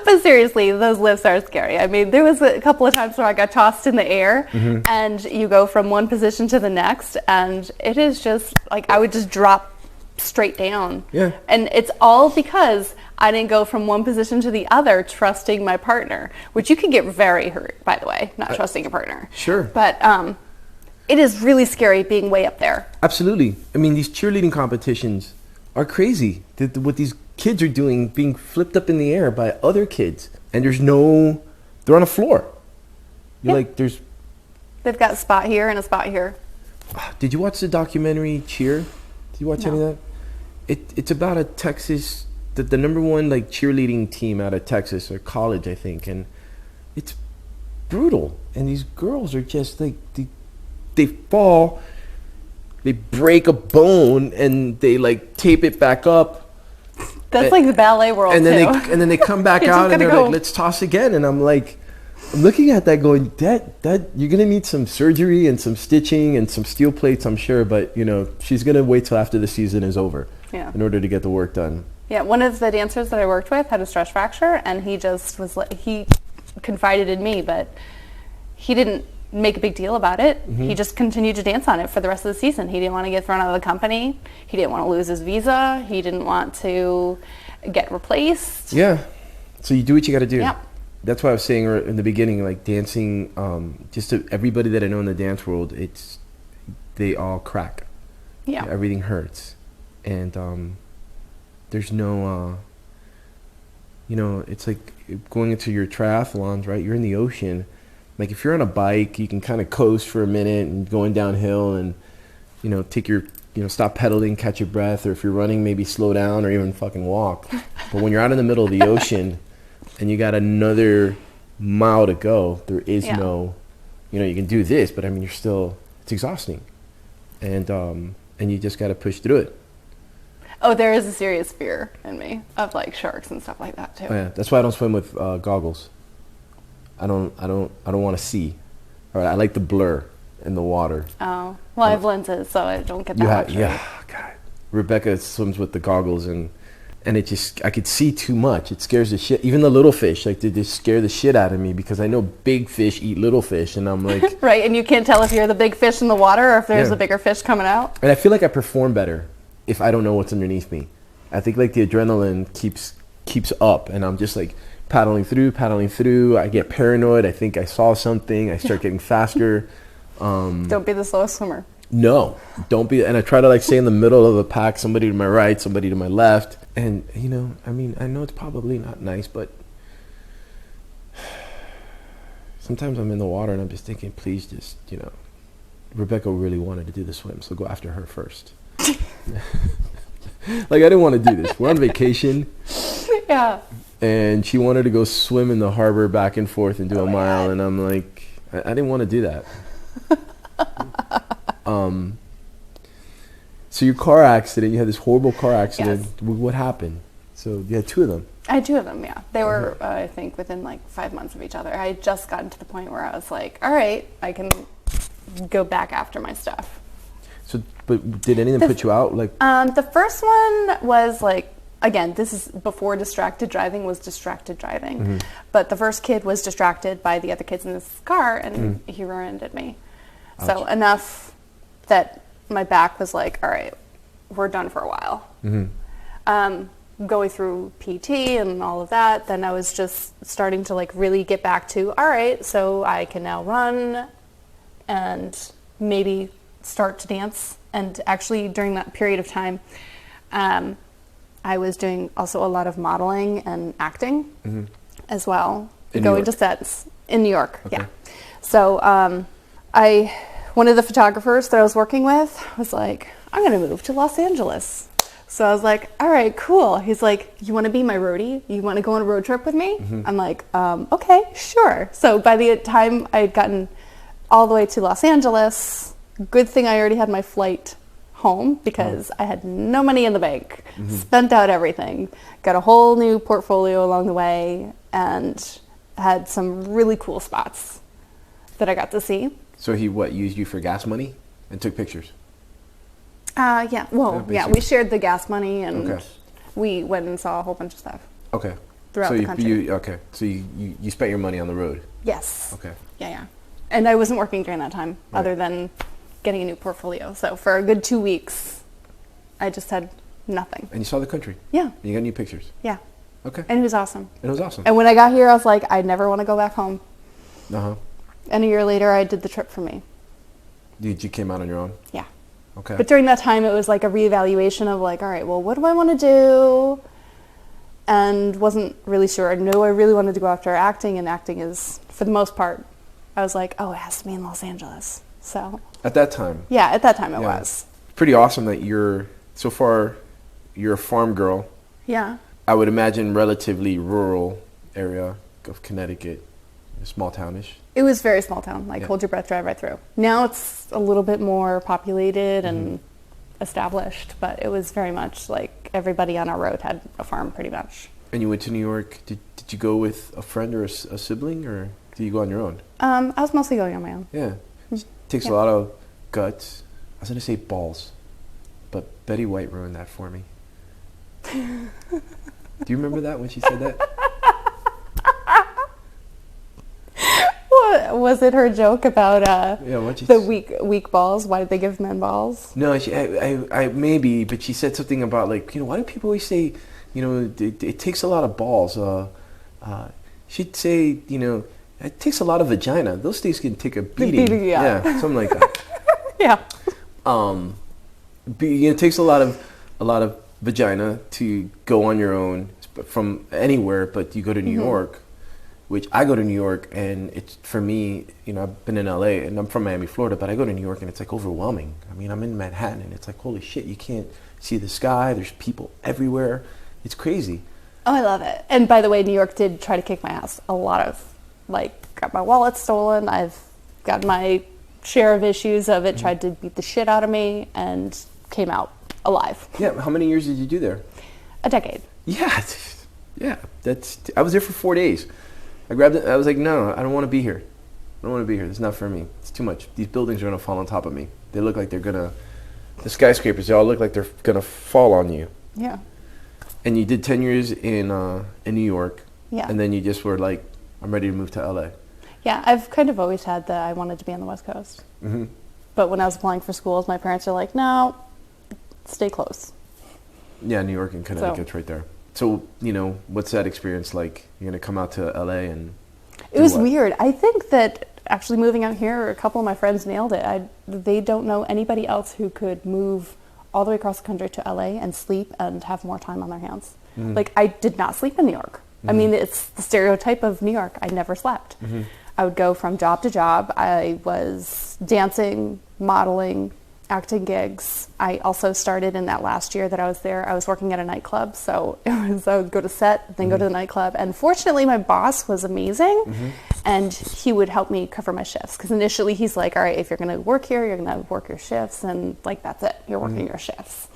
But seriously, those lifts are scary. I mean, there was a couple of times where I got tossed in the air and you go from one position to the next and it is just like I would just drop straight down. Yeah. And it's all because I didn't go from one position to the other trusting my partner, which you can get very hurt, by the way, not trusting your partner. Sure. But it is really scary being way up there. Absolutely. I mean, these cheerleading competitions are crazy. What these kids are doing, being flipped up in the air by other kids, and they're on a floor. They've got a spot here and a spot here. Did you watch the documentary Cheer? Did you watch any of that? It's about a Texas, the number one cheerleading team out of Texas or college, I think, and it's brutal. And these girls are just they fall, they break a bone, and they tape it back up. That's like the ballet world and too. And then they come back out and they're like, let's toss again. And I'm looking at that going, that you're gonna need some surgery and some stitching and some steel plates, I'm sure. But she's gonna wait till after the season is over in order to get the work done. Yeah, one of the dancers that I worked with had a stress fracture, and he just he confided in me, but he didn't make a big deal about it. He just continued to dance on it for the rest of the season. He didn't want to get thrown out of the company. He didn't want to lose his visa. He didn't want to get replaced. Yeah. So you do what you got to do. Yep. That's why I was saying in the beginning, dancing, just to everybody that I know in the dance world, they all crack. Yeah. Everything hurts. And there's no, it's like going into your triathlons, right? You're in the ocean. If you're on a bike, you can kind of coast for a minute and going downhill and, take your, stop pedaling, catch your breath. Or if you're running, maybe slow down or even fucking walk. But when you're out in the middle of the ocean and you got another mile to go, there is no, you can do this, but I mean, it's exhausting. And you just got to push through it. Oh, there is a serious fear in me of sharks and stuff like that too. Oh, yeah. That's why I don't swim with goggles. I don't want to see. All right, I like the blur in the water. Oh, well, I have lenses, so I don't get that luxury. Yeah, God. Rebecca swims with the goggles, and it just, I could see too much. It scares the shit. Even the little fish, they just scare the shit out of me because I know big fish eat little fish, and I'm like... Right, and you can't tell if you're the big fish in the water or if there's a bigger fish coming out. And I feel like I perform better if I don't know what's underneath me. I think the adrenaline keeps up, and I'm just paddling through. I get paranoid. I think I saw something. I start getting faster. Don't be the slowest swimmer. No, don't be. And I try to stay in the middle of the pack, somebody to my right, somebody to my left. And, I know it's probably not nice, but sometimes I'm in the water and I'm just thinking, please just, Rebecca really wanted to do the swim, so go after her first. I didn't want to do this. We're on vacation. Yeah. and she wanted to go swim in the harbor back and forth and do a mile, God. and I'm like, I didn't want to do that. So your car accident, you had this horrible car accident. Yes. What happened? So you had 2 of them. I had 2 of them, yeah. They were, I think, within like 5 months of each other. I had just gotten to the point where I was like, all right, I can go back after my stuff. So, but did any of them put you out? Like, the first one was like, again, this is before distracted driving was distracted driving. But the first kid was distracted by the other kids in this car, and he rear-ended me. Ouch. So enough that my back was like, all right, we're done for a while. Going through PT and all of that, then I was just starting to like really get back to, all right, so I can now run and maybe start to dance. And actually during that period of time, I was doing also a lot of modeling and acting as well. In going New York? to sets in New York, Okay. yeah. So one of the photographers that I was working with was like, I'm going to move to Los Angeles. So I was like, all right, cool. He's like, you want to be my roadie? You want to go on a road trip with me? I'm like, okay, sure. So by the time I had gotten all the way to Los Angeles, good thing I already had my flight home because I had no money in the bank, spent out everything, got a whole new portfolio along the way, and had some really cool spots that I got to see. so he used you for gas money and took pictures? Yeah. Well, yeah, we shared the gas money, and Okay. we went and saw a whole bunch of stuff. Okay. Throughout so the you, country. So you spent your money on the road. Yes. Okay. Yeah. And I wasn't working during that time, other than getting a new portfolio. So for a good 2 weeks, I just had nothing. And you saw the country. Yeah. And you got new pictures. Yeah. Okay. And it was awesome. And it was awesome. And when I got here, I was like, I never want to go back home. Uh-huh. And a year later, I did the trip for me. You came out on your own? Yeah. Okay. But during that time, it was like a reevaluation of like, all right, well, what do I want to do? And wasn't really sure. I knew I really wanted to go after acting, and acting is, for the most part, I was like, oh, it has to be in Los Angeles. So At that time. yeah, at that time it was. Pretty awesome that you're a farm girl. Yeah. I would imagine relatively rural area of Connecticut, small townish. It was very small town, like Yeah. hold your breath, drive right through. Now it's a little bit more populated and established, but it was very much like everybody on our road had a farm pretty much. And you went to New York. Did you go with a friend or a sibling, or did you go on your own? I was mostly going on my own. Yeah. Takes a lot of guts. I was going to say balls, but Betty White ruined that for me. Do you remember that when she said that? What was it? Her joke about the weak balls? Why did they give men balls? No, I maybe, but she said something about like, why do people always say, it takes a lot of balls. She'd say, it takes a lot of vagina. Those things can take a beating. Yeah. Something like that. Yeah. It takes a lot of vagina to go on your own from anywhere, but you go to New York, which I go to New York, and it's, for me, I've been in LA and I'm from Miami, Florida, but I go to New York and it's like overwhelming. I mean, I'm in Manhattan and it's like, holy shit, you can't see the sky. There's people everywhere. It's crazy. Oh, I love it. And by the way, New York did try to kick my ass a lot of, got my wallet stolen. I've got my share of issues of it, tried to beat the shit out of me, and came out alive. Yeah. How many years did you do there? A decade. Yeah. Yeah. I was there for 4 days. I grabbed it. I was like, no, I don't want to be here. I don't want to be here. It's not for me. It's too much. These buildings are going to fall on top of me. They look like they're going to, the skyscrapers, they all look like they're going to fall on you. Yeah. And you did 10 years in New York. Yeah. And then you just were like, I'm ready to move to LA. Yeah, I've kind of always had that I wanted to be on the West Coast. Mm-hmm. But when I was applying for schools, my parents are like, no, stay close. Yeah, New York and Connecticut's right there. So, what's that experience like? You're going to come out to LA and It was weird. I think that actually moving out here, a couple of my friends nailed it. They don't know anybody else who could move all the way across the country to LA and sleep and have more time on their hands. I did not sleep in New York. I mean, it's the stereotype of New York. I never slept. I would go from job to job. I was dancing, modeling, acting gigs. I also started in that last year that I was there. I was working at a nightclub, so I would go to set, then go to the nightclub. And fortunately, my boss was amazing, and he would help me cover my shifts. Because initially, he's like, all right, if you're going to work here, you're going to work your shifts, and like that's it. You're working your shifts.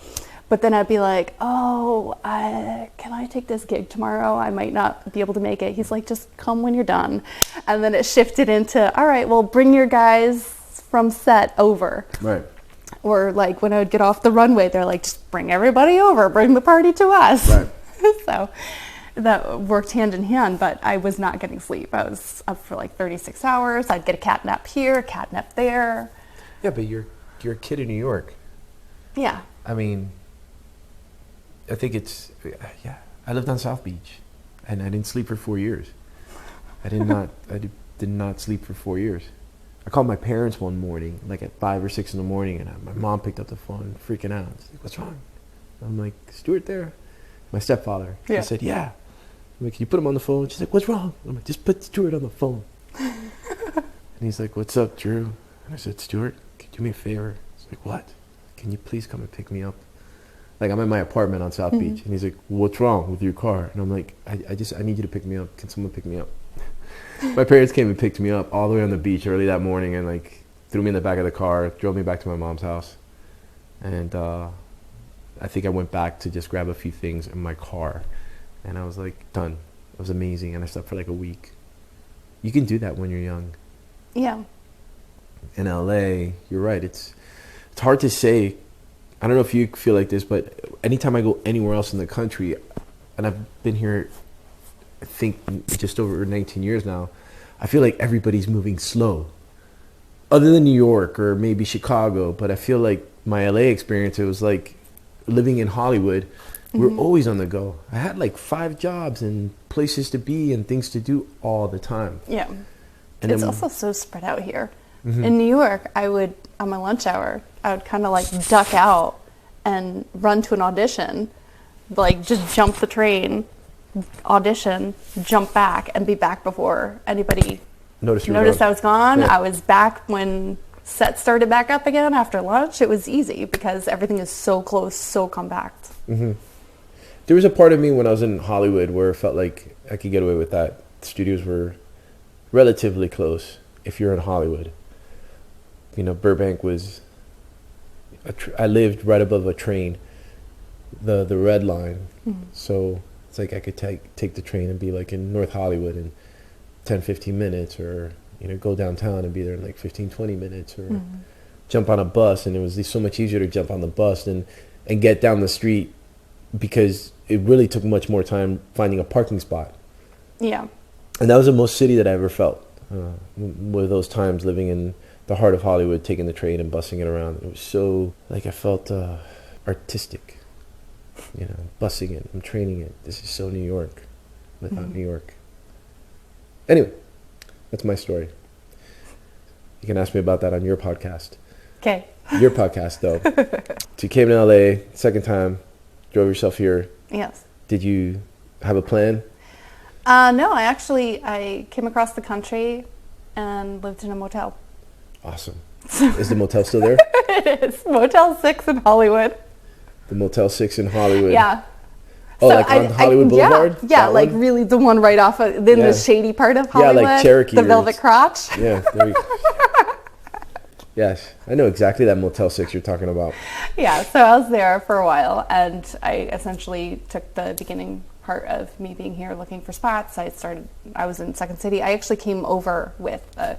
But then I'd be like, can I take this gig tomorrow? I might not be able to make it. He's like, just come when you're done. And then it shifted into, all right, well, bring your guys from set over. Right. Or like when I would get off the runway, they're like, just bring everybody over, bring the party to us. Right. So that worked hand in hand, but I was not getting sleep. I was up for like 36 hours. I'd get a cat nap here, a cat nap there. Yeah, but you're a kid in New York. Yeah. I mean, I think I lived on South Beach, and I didn't sleep for 4 years. I did not sleep for 4 years. I called my parents one morning, like at 5 or 6 in the morning, and my mom picked up the phone, freaking out. She's like, "What's wrong?" I'm like, "Stuart there?" My stepfather. Yeah. I said, "Yeah." I'm like, "Can you put him on the phone?" She's like, "What's wrong?" I'm like, "Just put Stuart on the phone." And he's like, "What's up, Drew?" And I said, "Stuart, can you do me a favor?" He's like, "What?" "Can you please come and pick me up?" Like, I'm at my apartment on South Beach, and he's like, "What's wrong with your car?" And I'm like, I need you to pick me up. Can someone pick me up? My parents came and picked me up all the way on the beach early that morning, and like threw me in the back of the car, drove me back to my mom's house. And I think I went back to just grab a few things in my car, and I was like, done. It was amazing, and I slept for like a week. You can do that when you're young. Yeah. In LA, you're right. It's hard to say. I don't know if you feel like this, but anytime I go anywhere else in the country, and I've been here, I think, just over 19 years now, I feel like everybody's moving slow. Other than New York or maybe Chicago, but I feel like my LA experience, it was like living in Hollywood, we're always on the go. I had like 5 jobs and places to be and things to do all the time. Yeah. And it's then, also so spread out here. In New York, I would, on my lunch hour, I would kind of like duck out and run to an audition, like just jump the train, audition, jump back, and be back before anybody noticed I was gone. Yeah. I was back when set started back up again after lunch. It was easy because everything is so close, so compact. There was a part of me when I was in Hollywood where it felt like I could get away with that. The studios were relatively close if you're in Hollywood. You know, Burbank was, I lived right above a train, the red line. So it's like I could take the train and be like in North Hollywood in 10, 15 minutes, or, you know, go downtown and be there in like 15, 20 minutes, or jump on a bus. And it was so much easier to jump on the bus and get down the street, because it really took much more time finding a parking spot. Yeah. And that was the most city that I ever felt, were those times living in the heart of Hollywood, taking the train and bussing it around. It was so, like, I felt artistic, you know, bussing it, I'm training it. This is so New York without New York. Anyway, that's my story. You can ask me about that on your podcast. Okay. Your podcast, though. So you came to LA, second time, drove yourself here. Yes. Did you have a plan? No, I came across the country and lived in a motel. Awesome. Is the motel still there? It is. Motel 6 in Hollywood. The Motel 6 in Hollywood. Yeah. Oh, so like on Hollywood Boulevard? Yeah, like one? Really the one right off of, the shady part of Hollywood. Yeah, like Cherokee. The Velvet Crotch. Yeah, there you go. Yes, I know exactly that Motel 6 you're talking about. Yeah, so I was there for a while, and I essentially took the beginning part of me being here looking for spots. I was in Second City. I actually came over with a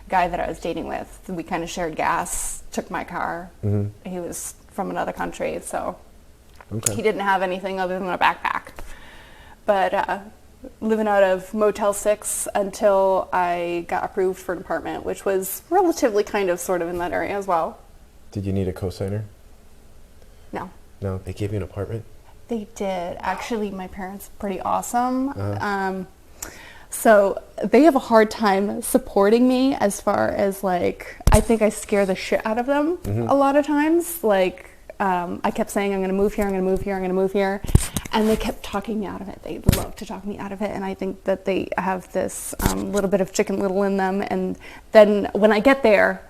guy that I was dating with. We kind of shared gas, took my car. He was from another country, so he didn't have anything other than a backpack. But living out of Motel 6 until I got approved for an apartment, which was relatively kind of sort of in that area as well. Did you need a cosigner? No. No, they gave you an apartment? They did. Actually, my parents are pretty awesome. So they have a hard time supporting me as far as, like, I think I scare the shit out of them a lot of times. Like, I kept saying, I'm going to move here, I'm going to move here, I'm going to move here. And they kept talking me out of it. They love to talk me out of it. And I think that they have this little bit of Chicken Little in them. And then when I get there,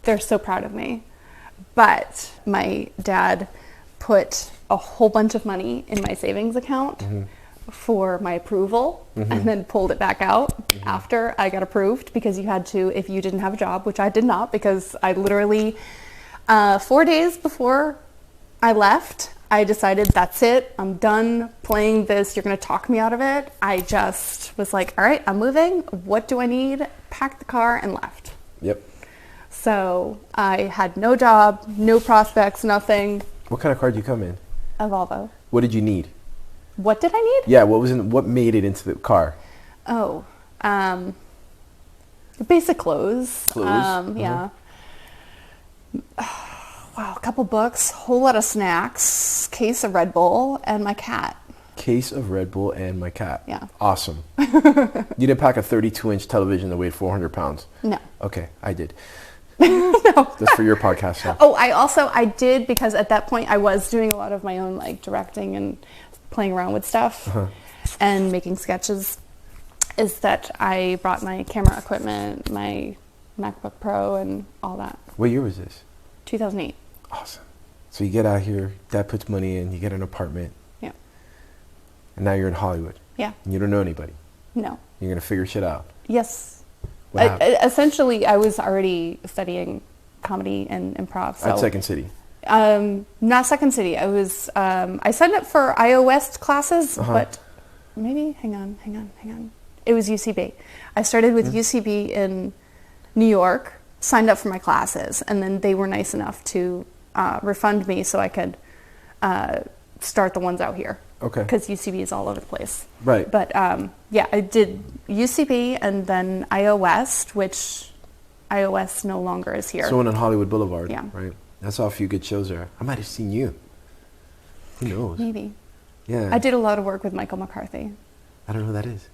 they're so proud of me. But my dad put a whole bunch of money in my savings account for my approval and then pulled it back out after I got approved, because you had to, if you didn't have a job, which I did not, because I literally 4 days before I left, I decided that's it. I'm done playing this. You're going to talk me out of it. I just was like, all right, I'm moving. What do I need? Packed the car and left. Yep. So I had no job, no prospects, nothing. What kind of car did you come in? A Volvo. What did you need? What did I need? Yeah, what made it into the car? Oh, basic clothes. Clothes? Yeah. Wow, a couple books, whole lot of snacks, case of Red Bull, and my cat. Case of Red Bull and my cat. Yeah. Awesome. You didn't pack a 32-inch television that weighed 400 pounds? No. Okay, I did. No. That's for your podcast stuff. Oh, I did, because at that point I was doing a lot of my own like directing and playing around with stuff and making sketches, is that I brought my camera equipment, my MacBook Pro and all that. What year was this? 2008. Awesome. So you get out here, Dad puts money in, you get an apartment. Yeah. And now you're in Hollywood. Yeah. And you don't know anybody. No. You're going to figure shit out. Yes. What happened? Essentially, I was already studying comedy and improv. So, at Second City? not Second City. I was, I signed up for iOS classes, but maybe, hang on. It was UCB. I started with UCB in New York, signed up for my classes, and then they were nice enough to refund me so I could start the ones out here. Okay. Because UCB is all over the place. Right. But yeah, I did UCB and then iOS, which iOS no longer is here. So on Hollywood Boulevard, Yeah. right? I saw a few good shows there. I might have seen you. Who knows? Maybe. Yeah. I did a lot of work with Michael McCarthy. I don't know who that is.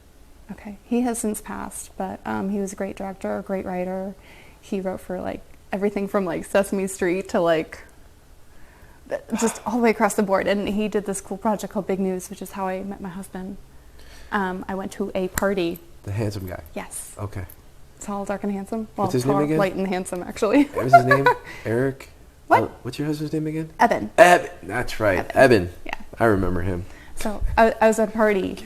Okay. He has since passed, but he was a great director, a great writer. He wrote for like everything from like Sesame Street to like just all the way across the board. And he did this cool project called Big News, which is how I met my husband. I went to a party. The handsome guy. Yes. Okay. Tall, dark, and handsome. Well, What's his name tall, again? light and handsome, actually. What was his name? Eric? What? What's your husband's name again? Evan. Evan. That's right. Evan. Yeah. I remember him. So I was at a party.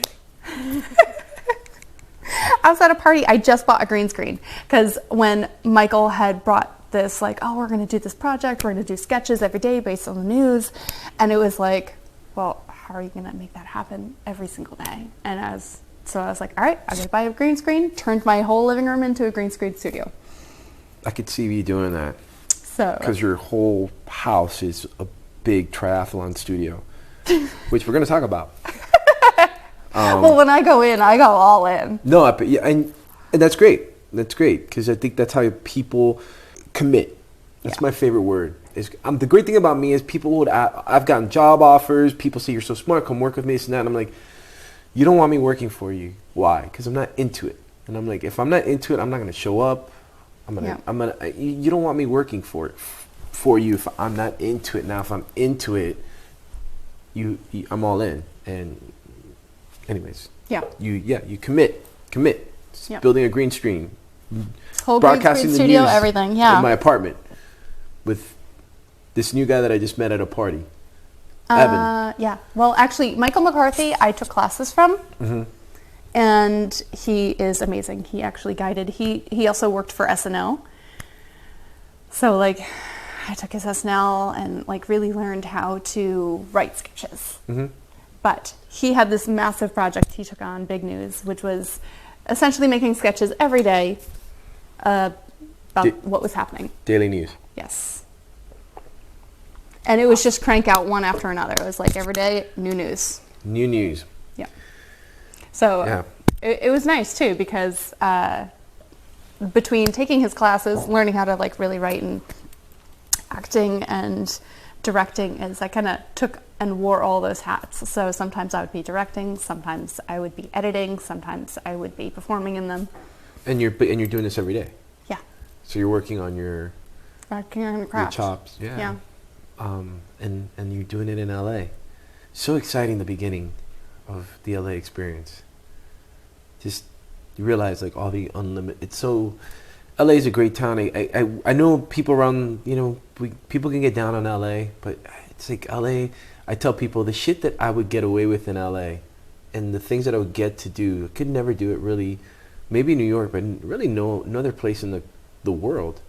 I was at a party. I just bought a green screen because when Michael had brought this, like, oh, we're going to do this project. We're going to do sketches every day based on the news. And it was like, well, how are you going to make that happen every single day? And I was like, all right, I'm going to buy a green screen. Turned my whole living room into a green screen studio. I could see you doing that. So because your whole house is a big triathlon studio, which we're going to talk about. Well, when I go in, I go all in. No, yeah, and that's great. That's great because I think that's how people commit. That's my favorite word. The great thing about me is people would. I've gotten job offers. People say you're so smart. Come work with me. This and that. And I'm like, you don't want me working for you. Why? Because I'm not into it. And I'm like, if I'm not into it, I'm not going to show up. You don't want me working for you if I'm not into it. Now, if I'm into it, I'm all in. And anyways, you commit. Yeah. Building a green screen, Whole broadcasting green the studio, news everything. in Yeah. my apartment with this new guy that I just met at a party. Evan. Yeah. Well, actually, Michael McCarthy, I took classes from, and he is amazing. He actually guided. He also worked for SNL. So like, I took his SNL and like really learned how to write sketches. But he had this massive project he took on, Big News, which was essentially making sketches every day about what was happening. Daily news. Yes. And it was just crank out one after another. It was like every day, new news. New news. Yeah. So it was nice too because between taking his classes, learning how to like really write and acting and directing, is I kind of took and wore all those hats. So sometimes I would be directing, sometimes I would be editing, sometimes I would be performing in them. And you're doing this every day. Yeah. So you're working on your craft. chops. Yeah. Yeah. And you're doing it in LA. So exciting, the beginning of the LA experience. Just you realize like all the unlimited. It's so LA is a great town. I know people around, people can get down on LA, but it's like LA, I tell people the shit that I would get away with in LA and the things that I would get to do, I could never do it really, maybe New York, but really no other place in the world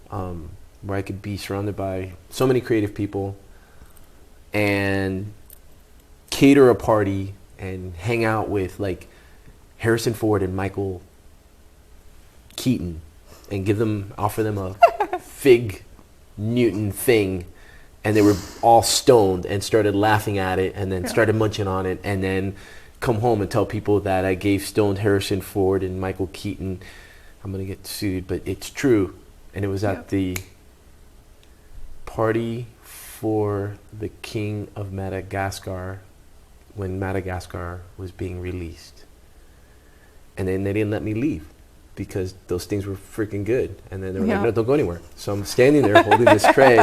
where I could be surrounded by so many creative people and cater a party and hang out with like Harrison Ford and Michael Keaton and offer them a Fig Newton thing, and they were all stoned and started laughing at it and then started munching on it, and then come home and tell people that I gave stoned Harrison Ford and Michael Keaton. I'm gonna get sued, but it's true. And it was at the party for the King of Madagascar when Madagascar was being released, and then they didn't let me leave because those things were freaking good. And then they were like, no, don't go anywhere. So I'm standing there holding this tray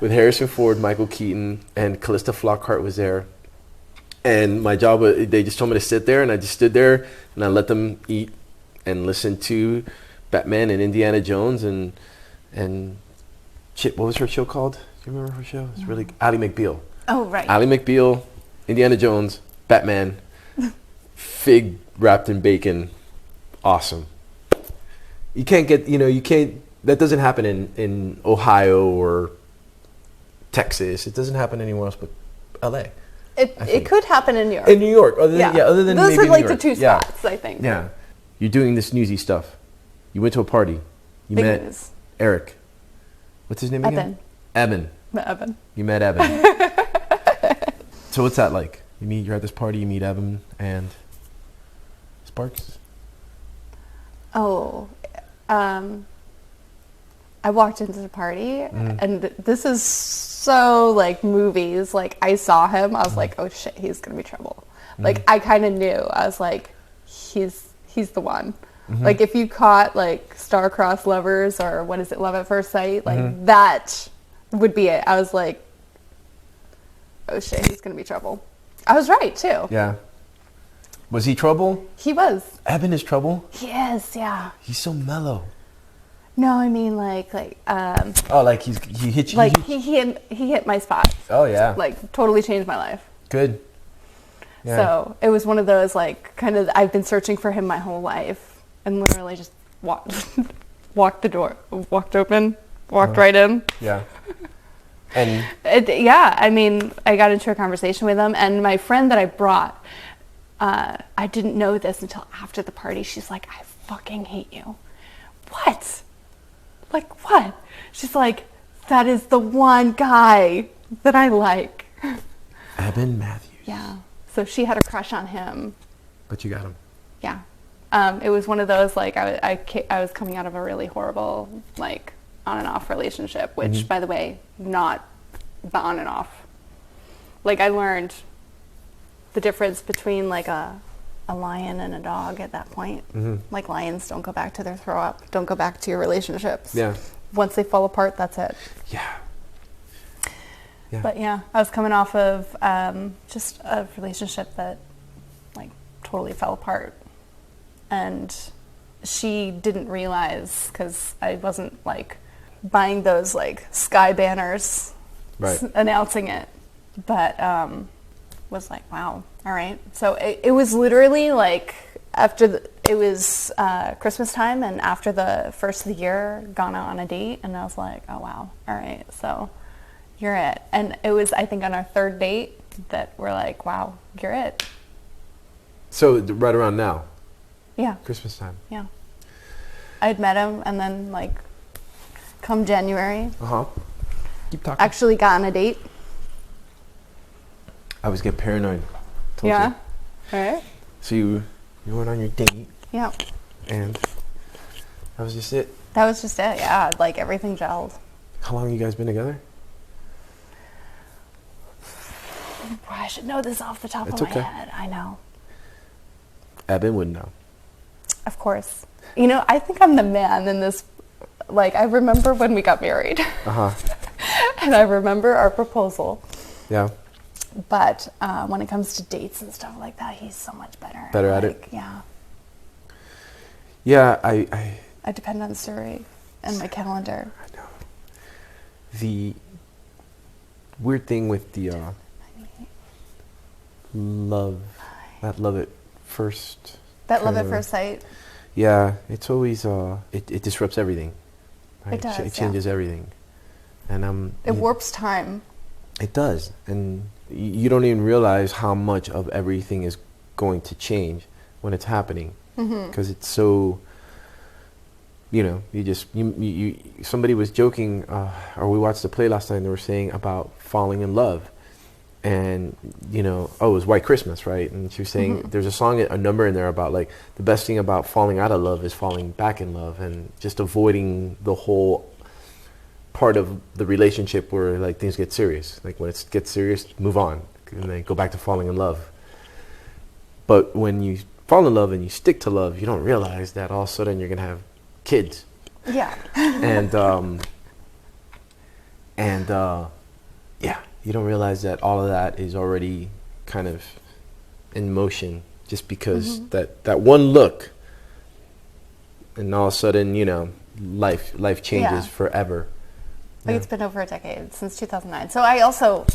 with Harrison Ford, Michael Keaton, and Callista Flockhart was there. And my job was, they just told me to sit there, and I just stood there, and I let them eat and listen to Batman and Indiana Jones and shit, what was her show called? Do you remember her show? It's really Ally McBeal. Oh, right. Ally McBeal, Indiana Jones, Batman, fig wrapped in bacon. Awesome. You can't get, that doesn't happen in Ohio or Texas. It doesn't happen anywhere else but LA. It could happen in New York. In New York, other than those maybe are like New York. the two spots, I think. Yeah. You're doing this newsy stuff. You went to a party. You Big met news. Eric. What's his name again? Evan. Evan. You met Evan. So what's that like? You're at this party, you meet Evan and Sparks? Oh, I walked into the party, and this is so like movies. Like I saw him, I was like, oh shit, he's gonna be trouble. Like I kind of knew. I was like, he's the one. Like if you caught like star-crossed lovers or what is it, love at first sight, like that would be it. I was like, oh shit, he's gonna be trouble. I was right too. Yeah. Was he trouble? He was. Evan is trouble? He is, yeah. He's so mellow. No, I mean like oh, like he hit you? Like he hit my spot. Oh yeah. Like totally changed my life. Good. Yeah. So it was one of those like kind of, I've been searching for him my whole life, and literally just walked the door, walked right in. Yeah. And I mean, I got into a conversation with him, and my friend that I brought, I didn't know this until after the party. She's like, I fucking hate you. What? Like what? She's like, that is the one guy that I like. Evan Matthews. Yeah. So she had a crush on him. But you got him. Yeah. It was one of those, like, I was coming out of a really horrible, like, on and off relationship, which, by the way, not the on and off. Like, I learned the difference between, like, a lion and a dog at that point. Like, lions don't go back to their throw up, don't go back to your relationships. Yeah. Once they fall apart, that's it. Yeah. Yeah. But yeah, I was coming off of just a relationship that like totally fell apart, and she didn't realize, because I wasn't like buying those like sky banners announcing it, but was like, wow, all right. So it was literally like after it was Christmas time, and after the first of the year, gone out on a date, and I was like, oh wow, all right, so you're it. And it was, I think, on our third date that we're like, wow, you're it. So right around now? Yeah. Christmas time? Yeah. I had met him, and then like come January. Keep talking. Actually got on a date. I was getting paranoid. Told Yeah. you. All right. So you went on your date. Yeah. And that was just it? That was just it, yeah. Like everything gelled. How long have you guys been together? I should know this off the top of my head. I know. Evan would know. Of course. You know, I think I'm the man in this. Like, I remember when we got married. And I remember our proposal. Yeah. But when it comes to dates and stuff like that, he's so much better. Better at it? Yeah. Yeah, I I depend on Siri and my calendar. I know. The weird thing with the love, that love at first. That love at first sight. Yeah, it's always it disrupts everything. Right? It does. It changes everything, and it warps time. It does, and you don't even realize how much of everything is going to change when it's happening, because it's so. You somebody was joking, or we watched the play last night, and they were saying about falling in love. And, it was White Christmas, right? And she was saying there's a song, a number in there about, like, the best thing about falling out of love is falling back in love, and just avoiding the whole part of the relationship where, like, things get serious. Like, when it gets serious, move on, and then go back to falling in love. But when you fall in love and you stick to love, you don't realize that all of a sudden you're going to have kids. Yeah. Yeah, you don't realize that all of that is already kind of in motion, just because that one look, and all of a sudden, life changes forever. Like, it's been over a decade, since 2009. So I also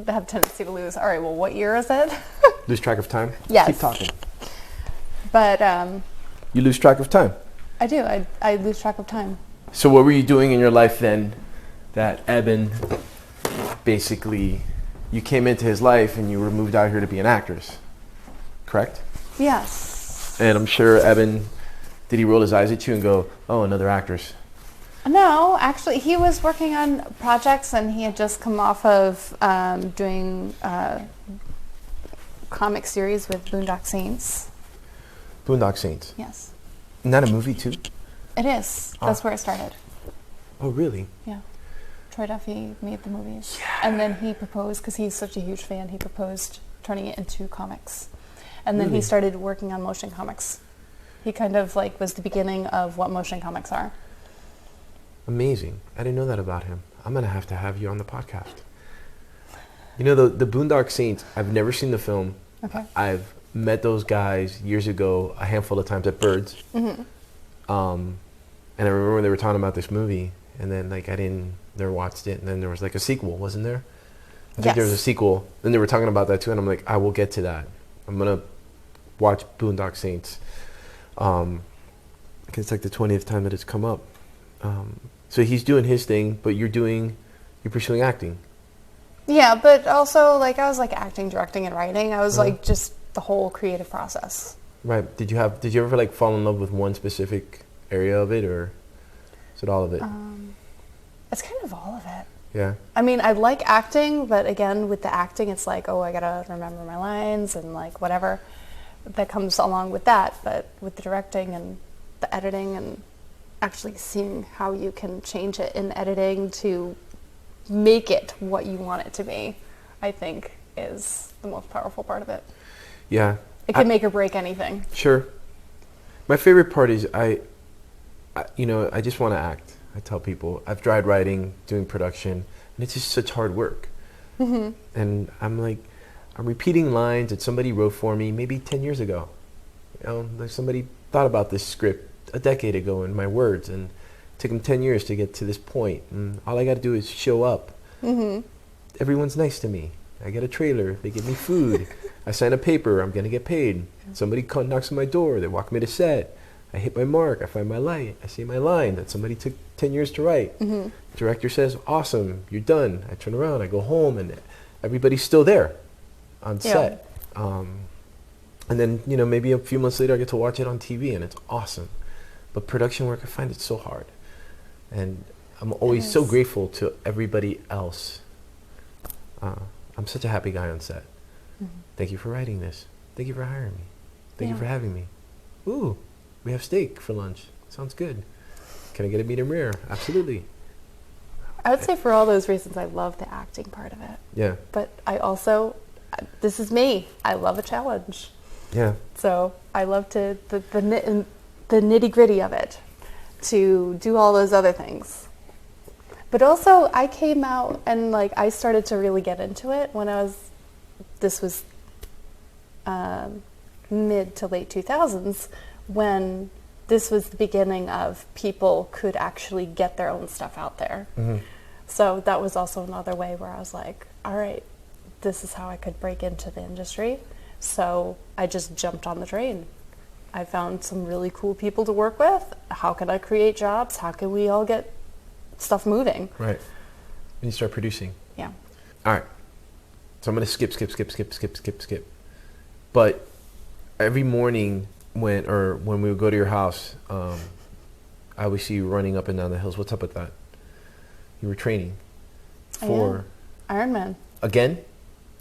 have a tendency to lose. All right, well, what year is it? Lose track of time? Yes. Keep talking. But you lose track of time? I do. I lose track of time. So what were you doing in your life then that Eben, basically, you came into his life and you were moved out here to be an actress, correct? Yes. And I'm sure Eben, did he roll his eyes at you and go, oh, another actress? No, actually, he was working on projects, and he had just come off of doing a comic series with Boondock Saints. Boondock Saints? Yes. Isn't that a movie too? It is. That's where it started. Oh, really? Yeah. Troy Duffy made the movies. Yeah. And then he proposed, because he's such a huge fan, he proposed turning it into comics. And then he started working on motion comics. He kind of was the beginning of what motion comics are. Amazing. I didn't know that about him. I'm going to have you on the podcast. The Boondock Saints, I've never seen the film. Okay. I've met those guys years ago a handful of times at Birds. Mm-hmm. And I remember when they were talking about this movie, and then never watched it, and then there was a sequel, wasn't there? I think there was a sequel. Then they were talking about that too, and I'm like, I will get to that. I'm going to watch Boondock Saints. Because it's the 20th time that it's come up. So he's doing his thing, but you're pursuing acting. Yeah, but also I was acting, directing, and writing. I was just the whole creative process. Right. Did you ever fall in love with one specific area of it, or is it all of it? It's kind of all of it. Yeah. I mean, I like acting, but again, with the acting, it's I gotta remember my lines and whatever that comes along with that. But with the directing and the editing and actually seeing how you can change it in editing to make it what you want it to be, I think is the most powerful part of it. Yeah. It can make or break anything. Sure. My favorite part is I just want to act. I tell people I've tried writing, doing production, and it's just such hard work. Mm-hmm. And I'm repeating lines that somebody wrote for me maybe 10 years ago. Somebody thought about this script a decade ago in my words, and it took them 10 years to get to this point. And all I got to do is show up. Mm-hmm. Everyone's nice to me. I get a trailer. They give me food. I sign a paper. I'm going to get paid. Somebody knocks on my door. They walk me to set. I hit my mark. I find my light. I see my line that somebody took 10 years to write. Mm-hmm. Director says, awesome, you're done. I turn around. I go home, and everybody's still there on set. And then, maybe a few months later, I get to watch it on TV, and it's awesome. But production work, I find it so hard. And I'm always so grateful to everybody else. I'm such a happy guy on set. Mm-hmm. Thank you for writing this. Thank you for hiring me. Thank you for having me. Ooh, we have steak for lunch. Sounds good. Can I get a medium rare? Absolutely. I would say for all those reasons, I love the acting part of it. Yeah. But I also, this is me. I love a challenge. Yeah. So I love the nitty gritty of it, to do all those other things. But also, I came out and I started to really get into it when this was mid to late 2000s, when this was the beginning of people could actually get their own stuff out there. So that was also another way where I was like, all right, this is how I could break into the industry. So I just jumped on the train. I found some really cool people to work with. How can I create jobs? How can we all get stuff moving? Right. And you start producing. Yeah. All right. So I'm going to skip. But every morning when we would go to your house, I would see you running up and down the hills. What's up with that? You were training for Ironman. Again?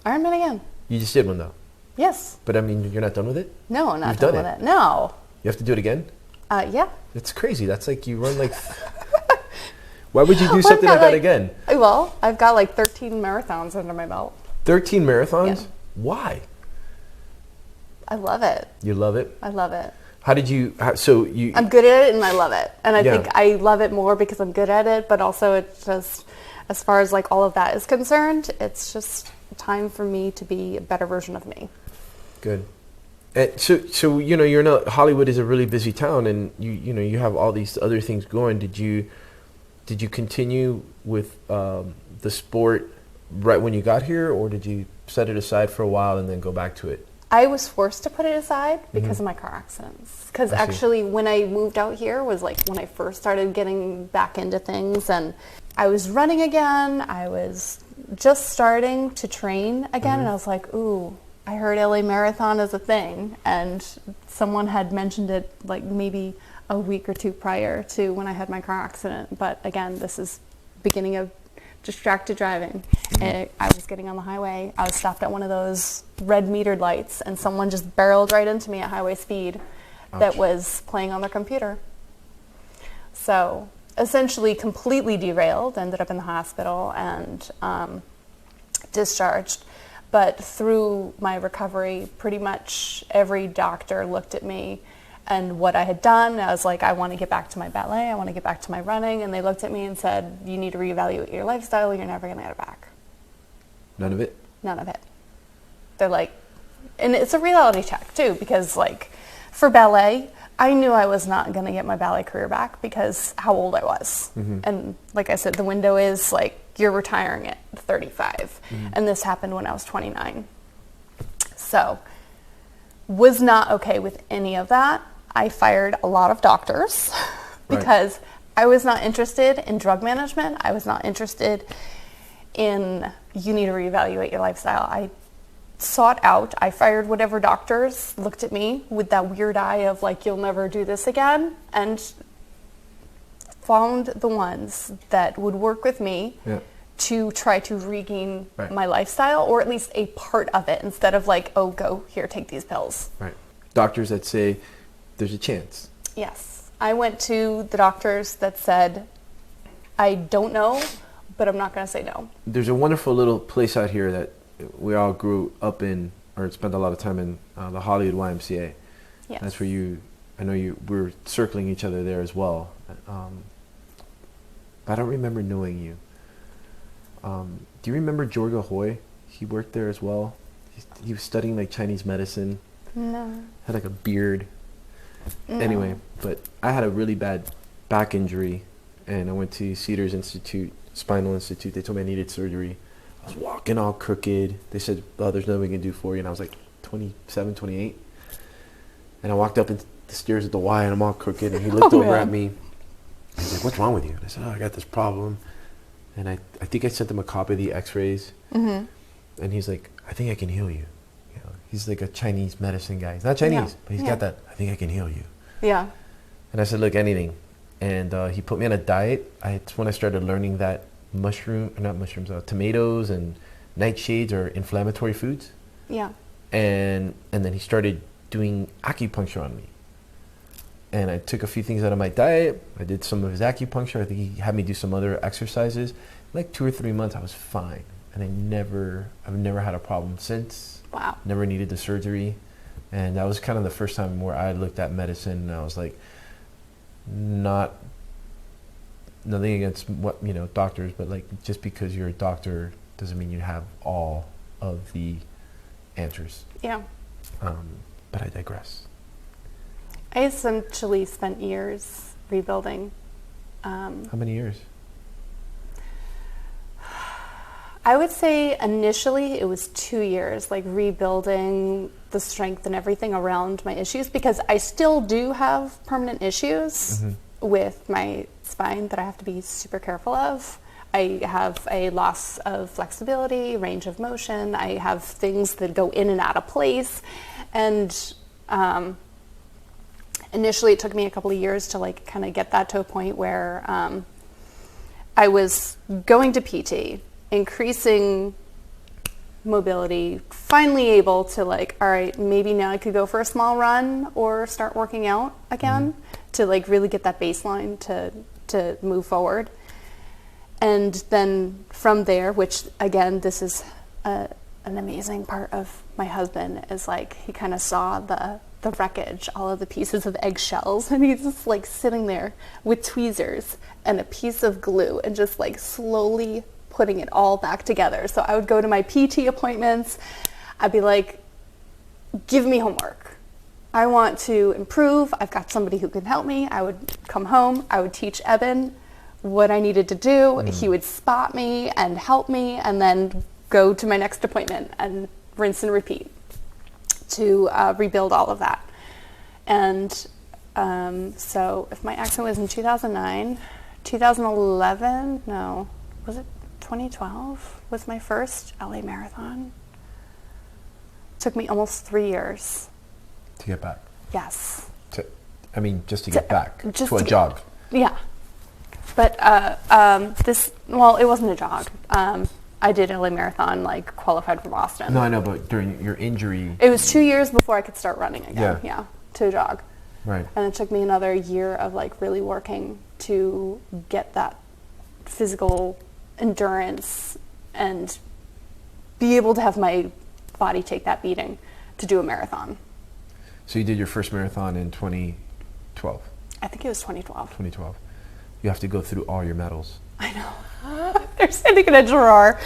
Ironman again. You just did one though. Yes. But I mean, you're not done with it? No, I'm not You've done done with it. No. You have to do it again? Yeah. It's crazy. That's like you run like... Why would you do something like that again? Well, I've got like 13 marathons under my belt. 13 marathons? Yeah. Why? I love it. You love it? I love it. How did you... I'm good at it and I love it. And I Yeah. think I love it more because I'm good at it, but also it's just, as far as like all of that is concerned, it's just time for me to be a better version of me. Good. And so you know, you're not... Hollywood is a really busy town, and you have all these other things going. Did you continue with the sport right when you got here, or did you set it aside for a while and then go back to it? I was forced to put it aside because of my car accidents. Because actually when I moved out here was like when I first started getting back into things, and I was running again. I was just starting to train again, and I was like, ooh, I heard LA Marathon is a thing, and someone had mentioned it like maybe a week or two prior to when I had my car accident. But again, this is beginning of distracted driving. And I was getting on the highway. I was stopped at one of those red metered lights, and someone just barreled right into me at highway speed. Ouch. That was playing on their computer. So essentially completely derailed, ended up in the hospital and discharged. But through my recovery, pretty much every doctor looked at me and what I had done. I was like, I want to get back to my ballet. I want to get back to my running. And they looked at me and said, you need to reevaluate your lifestyle. You're never going to get it back. None of it? None of it. They're like, and it's a reality check too, because like for ballet, I knew I was not going to get my ballet career back because how old I was. And like I said, the window is like, you're retiring at 35. And this happened when I was 29. So was not okay with any of that. I fired a lot of doctors because I was not interested in drug management. I was not interested in, you need to reevaluate your lifestyle. I sought out, I fired whatever doctors looked at me with that weird eye of like, you'll never do this again, and found the ones that would work with me to try to regain my lifestyle, or at least a part of it, instead of like, oh, go here, take these pills. Right. Doctors that say there's a chance. Yes. I went to the doctors that said, I don't know, but I'm not going to say no. There's a wonderful little place out here that we all grew up in, or spent a lot of time in, the Hollywood YMCA. Yes. That's where we're circling each other there as well. I don't remember knowing you. Do you remember Jorga Hoy? He worked there as well. He was studying like Chinese medicine. No. Had like a beard. No. Anyway, but I had a really bad back injury, and I went to Cedars Institute, Spinal Institute. They told me I needed surgery. I was walking all crooked. They said, oh, there's nothing we can do for you. And I was like 27, 28. And I walked up the stairs at the Y, and I'm all crooked. And he looked over at me. He's like, what's wrong with you? And I said, oh, I got this problem. And I think I sent him a copy of the x-rays. And he's like, I think I can heal you. He's like a Chinese medicine guy. He's not Chinese, but he's got that, I think I can heal you. Yeah. And I said, look, anything. And he put me on a diet. It's when I started learning that tomatoes and nightshades are inflammatory foods. Yeah. And then he started doing acupuncture on me. And I took a few things out of my diet. I did some of his acupuncture. I think he had me do some other exercises. Like 2 or 3 months, I was fine. And I've never had a problem since. Wow. Never needed the surgery. And that was kind of the first time where I looked at medicine and I was like, nothing against doctors, but like just because you're a doctor doesn't mean you have all of the answers. Yeah. But I digress. I essentially spent years rebuilding. How many years? I would say initially it was 2 years, like rebuilding the strength and everything around my issues, because I still do have permanent issues with my spine that I have to be super careful of. I have a loss of flexibility, range of motion. I have things that go in and out of place. And initially it took me a couple of years to like kind of get that to a point where I was going to PT, increasing mobility, finally able to like, all right, maybe now I could go for a small run or start working out again to like really get that baseline to move forward. And then from there, which again, this is an amazing part of my husband, is like he kind of saw the wreckage, all of the pieces of eggshells, and he's just like sitting there with tweezers and a piece of glue and just like slowly putting it all back together. So I would go to my PT appointments. I'd be like, give me homework. I want to improve. I've got somebody who can help me. I would come home. I would teach Eben what I needed to do. He would spot me and help me, and then go to my next appointment and rinse and repeat to rebuild all of that. And so if my accident was in 2009, 2011, no, was it 2012 was my first LA marathon. Took me almost 3 years. To get back? Yes. Just to get back? Just to a jog? Yeah. But it wasn't a jog. I did LA marathon, like qualified for Boston. No, I know, but during your injury... It was 2 years before I could start running again, yeah, to jog. Right. And it took me another year of like really working to get that physical endurance and be able to have my body take that beating to do a marathon. So you did your first marathon in 2012? I think it was 2012. 2012. You have to go through all your medals. I know. They're sitting in a drawer.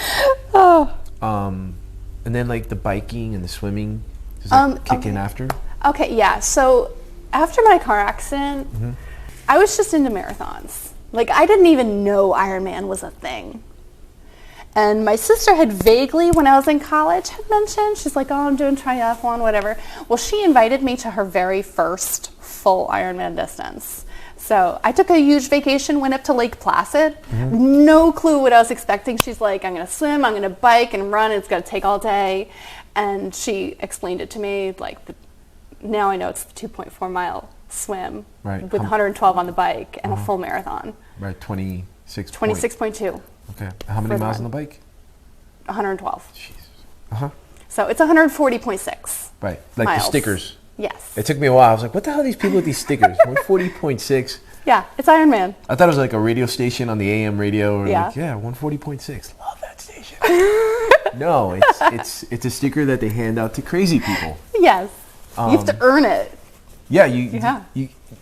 Oh. And then like the biking and the swimming, does that kick in after? Okay, yeah. So after my car accident, I was just into marathons. Like I didn't even know Ironman was a thing. And my sister had vaguely, when I was in college, had mentioned, she's like, oh, I'm doing triathlon, whatever. Well, she invited me to her very first full Ironman distance. So I took a huge vacation, went up to Lake Placid. No clue what I was expecting. She's like, I'm going to swim, I'm going to bike and run. It's going to take all day. And she explained it to me. Like, now I know it's the 2.4 mile swim with 112 on the bike and a full marathon. Right, 26.2. Okay. How many miles on the bike? 112. Jesus. So it's 140.6. Right, like miles. the stickers. Yes. It took me a while. I was like, what the hell are these people with these stickers? 140.6. Yeah, it's Ironman. I thought it was like a radio station on the AM radio. Or yeah. Like, 140.6. Love that station. No, it's a sticker that they hand out to crazy people. Yes. You have to earn it. Yeah, you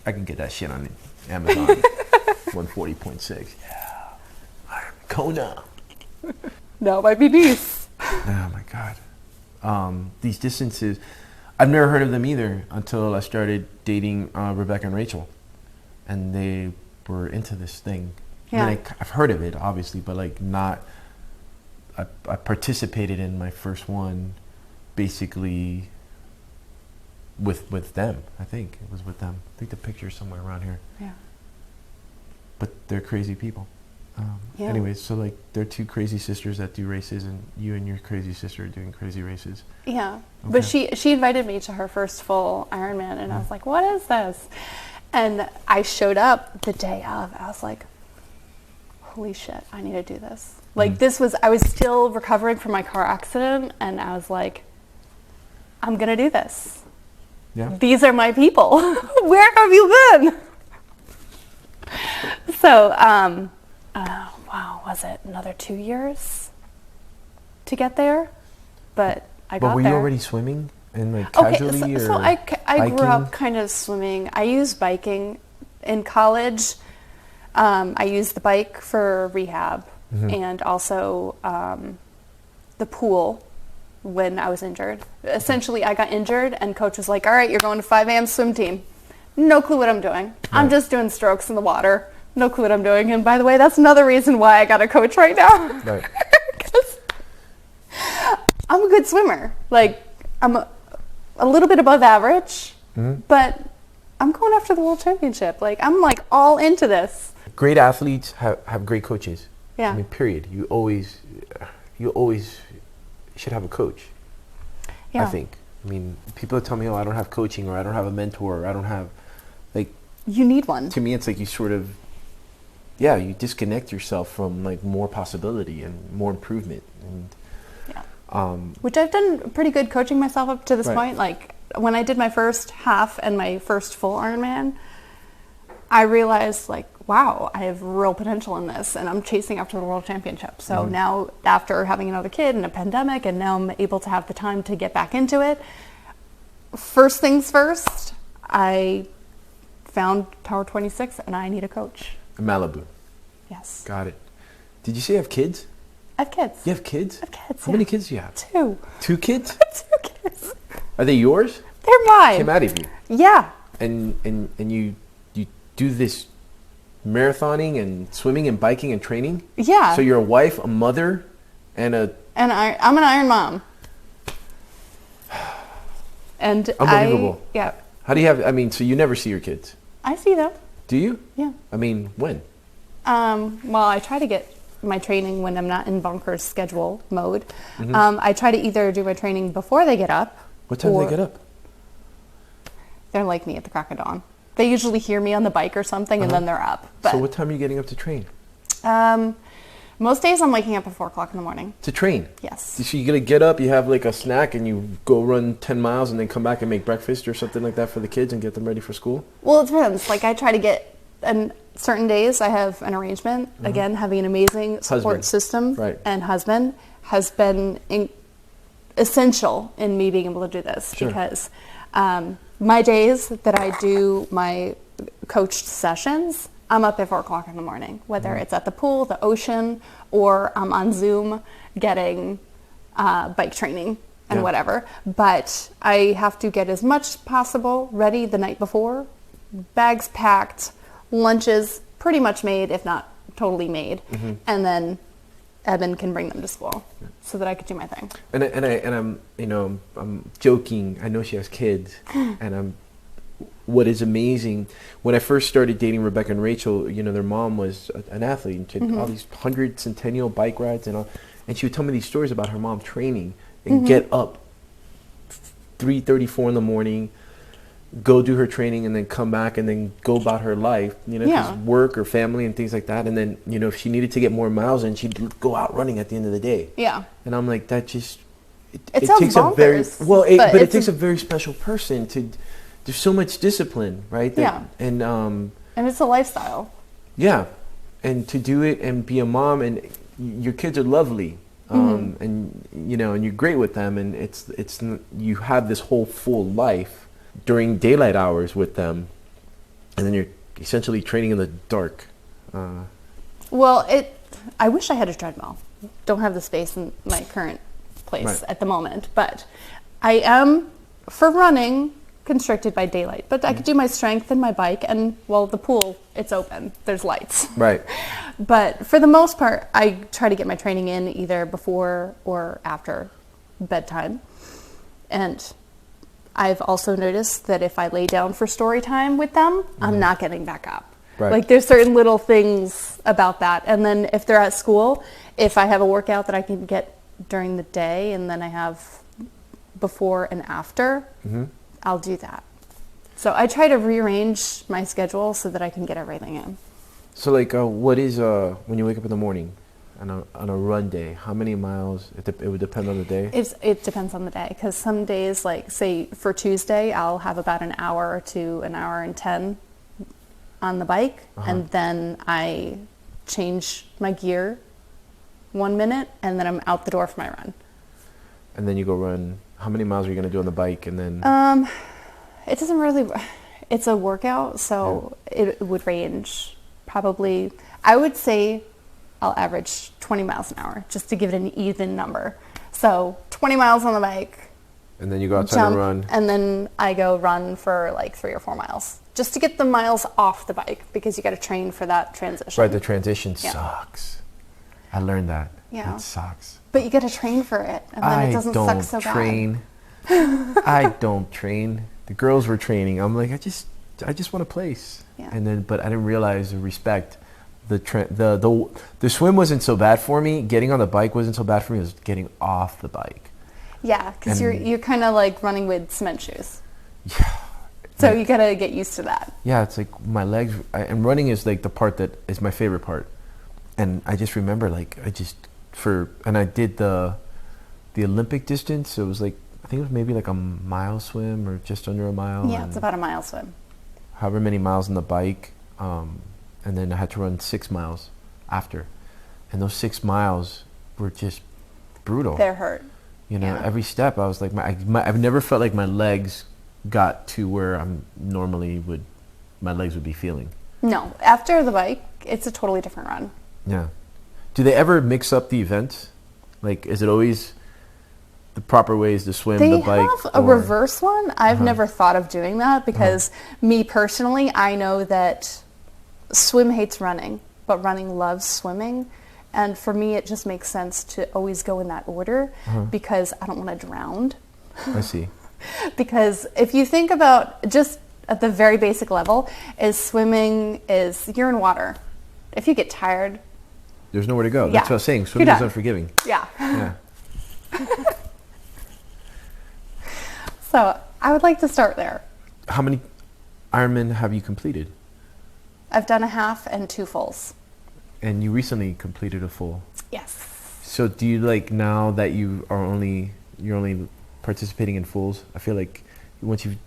I can get that shit on Amazon. 140.6. Yeah. I'm Kona. No, my BBs. Oh my God. These distances, I've never heard of them either until I started dating Rebecca and Rachel, and they were into this thing. Yeah. I mean, I've heard of it, obviously, but like not. I participated in my first one, basically. With them, I think it was with them. I think the picture's somewhere around here. Yeah. But they're crazy people. Yeah. Anyways, so like they're two crazy sisters that do races, and you and your crazy sister are doing crazy races. Yeah, Okay. but she invited me to her first full Ironman, and I was like, what is this? And I showed up the day of. I was like, holy shit, I need to do this. Like I was still recovering from my car accident, and I was like, I'm going to do this. Yeah. These are my people. Where have you been? So, wow, was it another 2 years to get there? But I got there. But were you already swimming and like casually? So I grew up kind of swimming. I used biking in college. I used the bike for rehab and also the pool when I was injured. Essentially, I got injured and coach was like, all right, you're going to 5 a.m. swim team. no clue what I'm doing. Right. I'm just doing strokes in the water. No clue what I'm doing. And by the way, that's another reason why I got a coach right now. Right. 'Cause I'm a good swimmer. Like, I'm a little bit above average, but I'm going after the world championship. Like, I'm like all into this. Great athletes have great coaches. Yeah. I mean, period. You always should have a coach. Yeah. I think. I mean, people tell me, oh, I don't have coaching, or I don't have a mentor, or I don't have, like. You need one. To me, it's like you sort of, you disconnect yourself from like more possibility and more improvement. And which I've done pretty good coaching myself up to this Right. point. Like, when I did my first half and my first full Ironman, I realized, like, wow, I have real potential in this, and I'm chasing after the world championship. So now, after having another kid and a pandemic, and now I'm able to have the time to get back into it, first things first, I found Power 26, and I need a coach. Malibu. Yes. Got it. Did you say you have kids? I have kids. You have kids? I have kids, How many kids do you have? 2. 2 kids? 2 kids. Are they yours? They're mine. Came out of you. Yeah. And you do this marathoning and swimming and biking and training? Yeah. So you're a wife, a mother, and I'm an Iron Mom. And unbelievable. Yeah. How do you have, I mean, so you never see your kids? I see them. Do you? Yeah. I mean, when? Well, I try to get my training when I'm not in bonkers schedule mode. I try to either do my training before they get up. What time do they get up? They're like me at the crack of dawn. They usually hear me on the bike or something, and then they're up. But, So what time are you getting up to train? most days I'm waking up at 4 o'clock in the morning. To train? Yes. So you're going to get up, you have like a snack, and you go run 10 miles and then come back and make breakfast or something like that for the kids and get them ready for school? Well, it depends. Like, I try to get, and certain days I have an arrangement. Again, having an amazing support Husband. system Right. and husband has been essential in me being able to do this. Sure. Because my days that I do my coached sessions, I'm up at 4 o'clock in the morning, whether it's at the pool, the ocean, or I'm on Zoom getting bike training and whatever. But I have to get as much possible ready the night before, bags packed, lunches pretty much made, if not totally made, and then Evan can bring them to school so that I could do my thing. And I'm joking. I know she has kids, and what is amazing, when I first started dating Rebecca and Rachel, their mom was an athlete, and she had all these 100 centennial bike rides and all, and she would tell me these stories about her mom training and get up 3:30, 4 in the morning, go do her training, and then come back and then go about her life, because work or family and things like that. And then, if she needed to get more miles in, she'd go out running at the end of the day. Yeah. And I'm like, that just, It sounds takes a very, bonkers, but it takes a very special person to, there's so much discipline, right? And it's a lifestyle. Yeah. And to do it and be a mom, and your kids are lovely. And, and you're great with them, and it's you have this whole full life during daylight hours with them, and then you're essentially training in the dark. Well, I wish I had a treadmill. Don't have the space in my current place at the moment, but I am, for running, constricted by daylight. But I could do my strength and my bike, and, the pool, it's open. There's lights. Right. But for the most part, I try to get my training in either before or after bedtime. And I've also noticed that if I lay down for story time with them, I'm not getting back up. Right. Like, there's certain little things about that. And then if they're at school, if I have a workout that I can get during the day and then I have before and after, I'll do that. So I try to rearrange my schedule so that I can get everything in. So what is, when you wake up in the morning on a run day, how many miles? It would depend on the day? It depends on the day, because some days, like say for Tuesday, I'll have about an hour to an hour and 10 on the bike, and then I change my gear 1 minute, and then I'm out the door for my run. And then you go run. How many miles are you going to do on the bike? And then it doesn't really, it's a workout, so it would range probably, I would say I'll average 20 miles an hour, just to give it an even number. So 20 miles on the bike. And then you go outside and run. And then I go run for like 3 or 4 miles. just to get the miles off the bike, because you got to train for that transition. Right, the transition sucks. I learned that. Yeah. It sucks. But you got to train for it, and then it doesn't suck so bad. I don't train. The girls were training. I'm like, I just want to place. Yeah. And then, but I didn't realize the respect. The swim wasn't so bad for me. Getting on the bike wasn't so bad for me. It was getting off the bike. Yeah, because you're kind of like running with cement shoes. Yeah. So you got to get used to that. Yeah, it's like my legs, and running is like the part that is my favorite part. And I just remember, like, I did the Olympic distance. So it was like, I think it was maybe like a mile swim or just under a mile. Yeah, it's about a mile swim. However many miles on the bike. And then I had to run 6 miles after. And those 6 miles were just brutal. They're hurt. You know, every step I was like, I've never felt like my legs got to where my legs would be feeling. No, after the bike, it's a totally different run. Yeah. Do they ever mix up the events? Like, is it always the proper ways to swim the bike? They have a reverse one. I've never thought of doing that because me personally, I know that swim hates running, but running loves swimming. And for me, it just makes sense to always go in that order because I don't want to drown. I see. Because if you think about just at the very basic level, swimming is you're in water. If you get tired, there's nowhere to go. That's what I was saying. Swimming is unforgiving. Yeah. So I would like to start there. How many Ironman have you completed? I've done a half and 2 fulls. And you recently completed a full. Yes. So do you like, now that you're only participating in fulls, I feel like once you've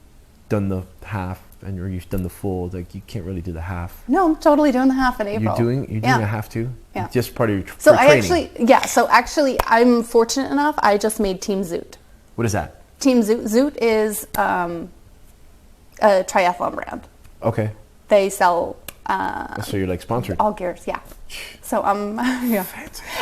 done the half or you've done the full, like you can't really do the half. No, I'm totally doing the half in April. You're doing a half too? Yeah. It's just part of your training. So actually I'm fortunate enough, I just made Team Zoot. What is that? Team Zoot. Zoot is a triathlon brand. Okay. They sell so you're like sponsored? All gears, yeah. So yeah.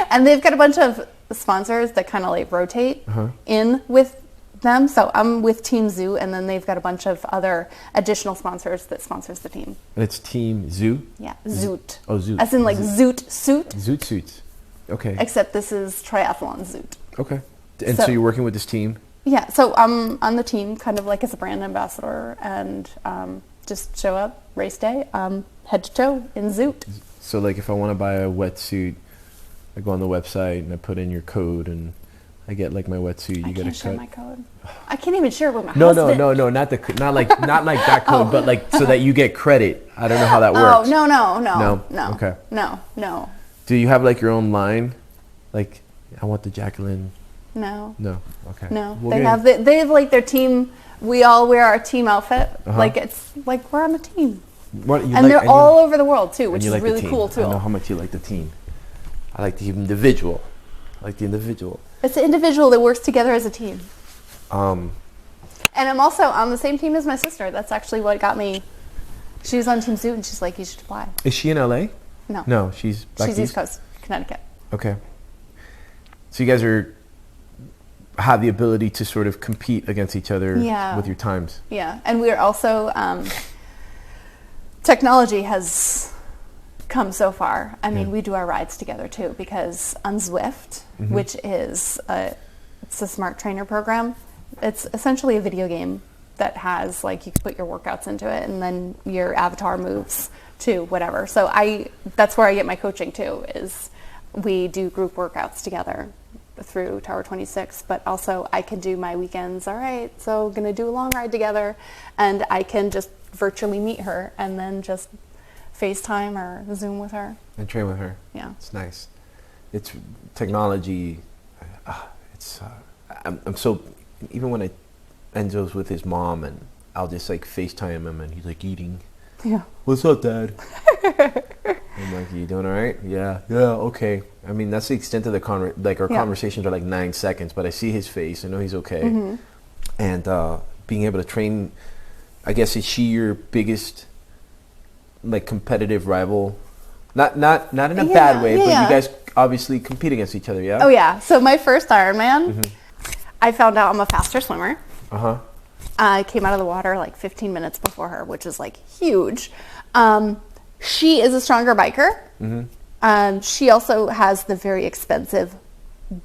And they've got a bunch of sponsors that kind of like rotate in with them. So I'm with Team Zoot, and then they've got a bunch of other additional sponsors that sponsors the team. And it's Team Zoot? Yeah, Zoot. Oh, Zoot. As in like Zoot suit. Zoot suits. Okay. Except this is triathlon Zoot. Okay. And so you're working with this team? Yeah, so I'm on the team kind of like as a brand ambassador, and just show up race day, head to toe in Zoot. So like if I want to buy a wetsuit, I go on the website and I put in your code and I get like my wetsuit. You get a cut. I can't share my code. I can't even share it with my husband. No, not like that code, but like so that you get credit. I don't know how that works. Oh, no. Okay. No. Do you have like your own line? Like, I want the Jacqueline. No. Okay. No. They have like their team. We all wear our team outfit. Like it's like we're on a team. They're all over the world too, which is really cool too. I know how much you like the team. I like the individual. It's the individual that works together as a team. And I'm also on the same team as my sister. That's actually what got me. She was on Team Zoot, and she's like, "You should apply." Is she in LA? No. No, she's East Coast, Connecticut. Okay. So you guys have the ability to sort of compete against each other with your times. Yeah, and we're also technology has come so far. I mean, we do our rides together too, because on Zwift, which is it's a smart trainer program. It's essentially a video game that has like you can put your workouts into it, and then your avatar moves to whatever. So that's where I get my coaching too. Is we do group workouts together through Tower 26, but also I can do my weekends. All right, so gonna do a long ride together, and I can just virtually meet her and then just FaceTime or Zoom with her and train with her. Yeah, it's nice. It's technology. I'm so, even when Enzo's with his mom and I'll just like FaceTime him and he's like eating. Yeah. What's up, Dad? I'm like, you doing all right? Yeah, okay. I mean, that's the extent of the our conversations are like 9 seconds, but I see his face. I know he's okay. And being able to train, I guess, is she your biggest like competitive rival? Not in a bad way, but you guys obviously compete against each other, yeah? Oh yeah. So my first Ironman, I found out I'm a faster swimmer. I came out of the water like 15 minutes before her, which is like huge. She is a stronger biker. She also has the very expensive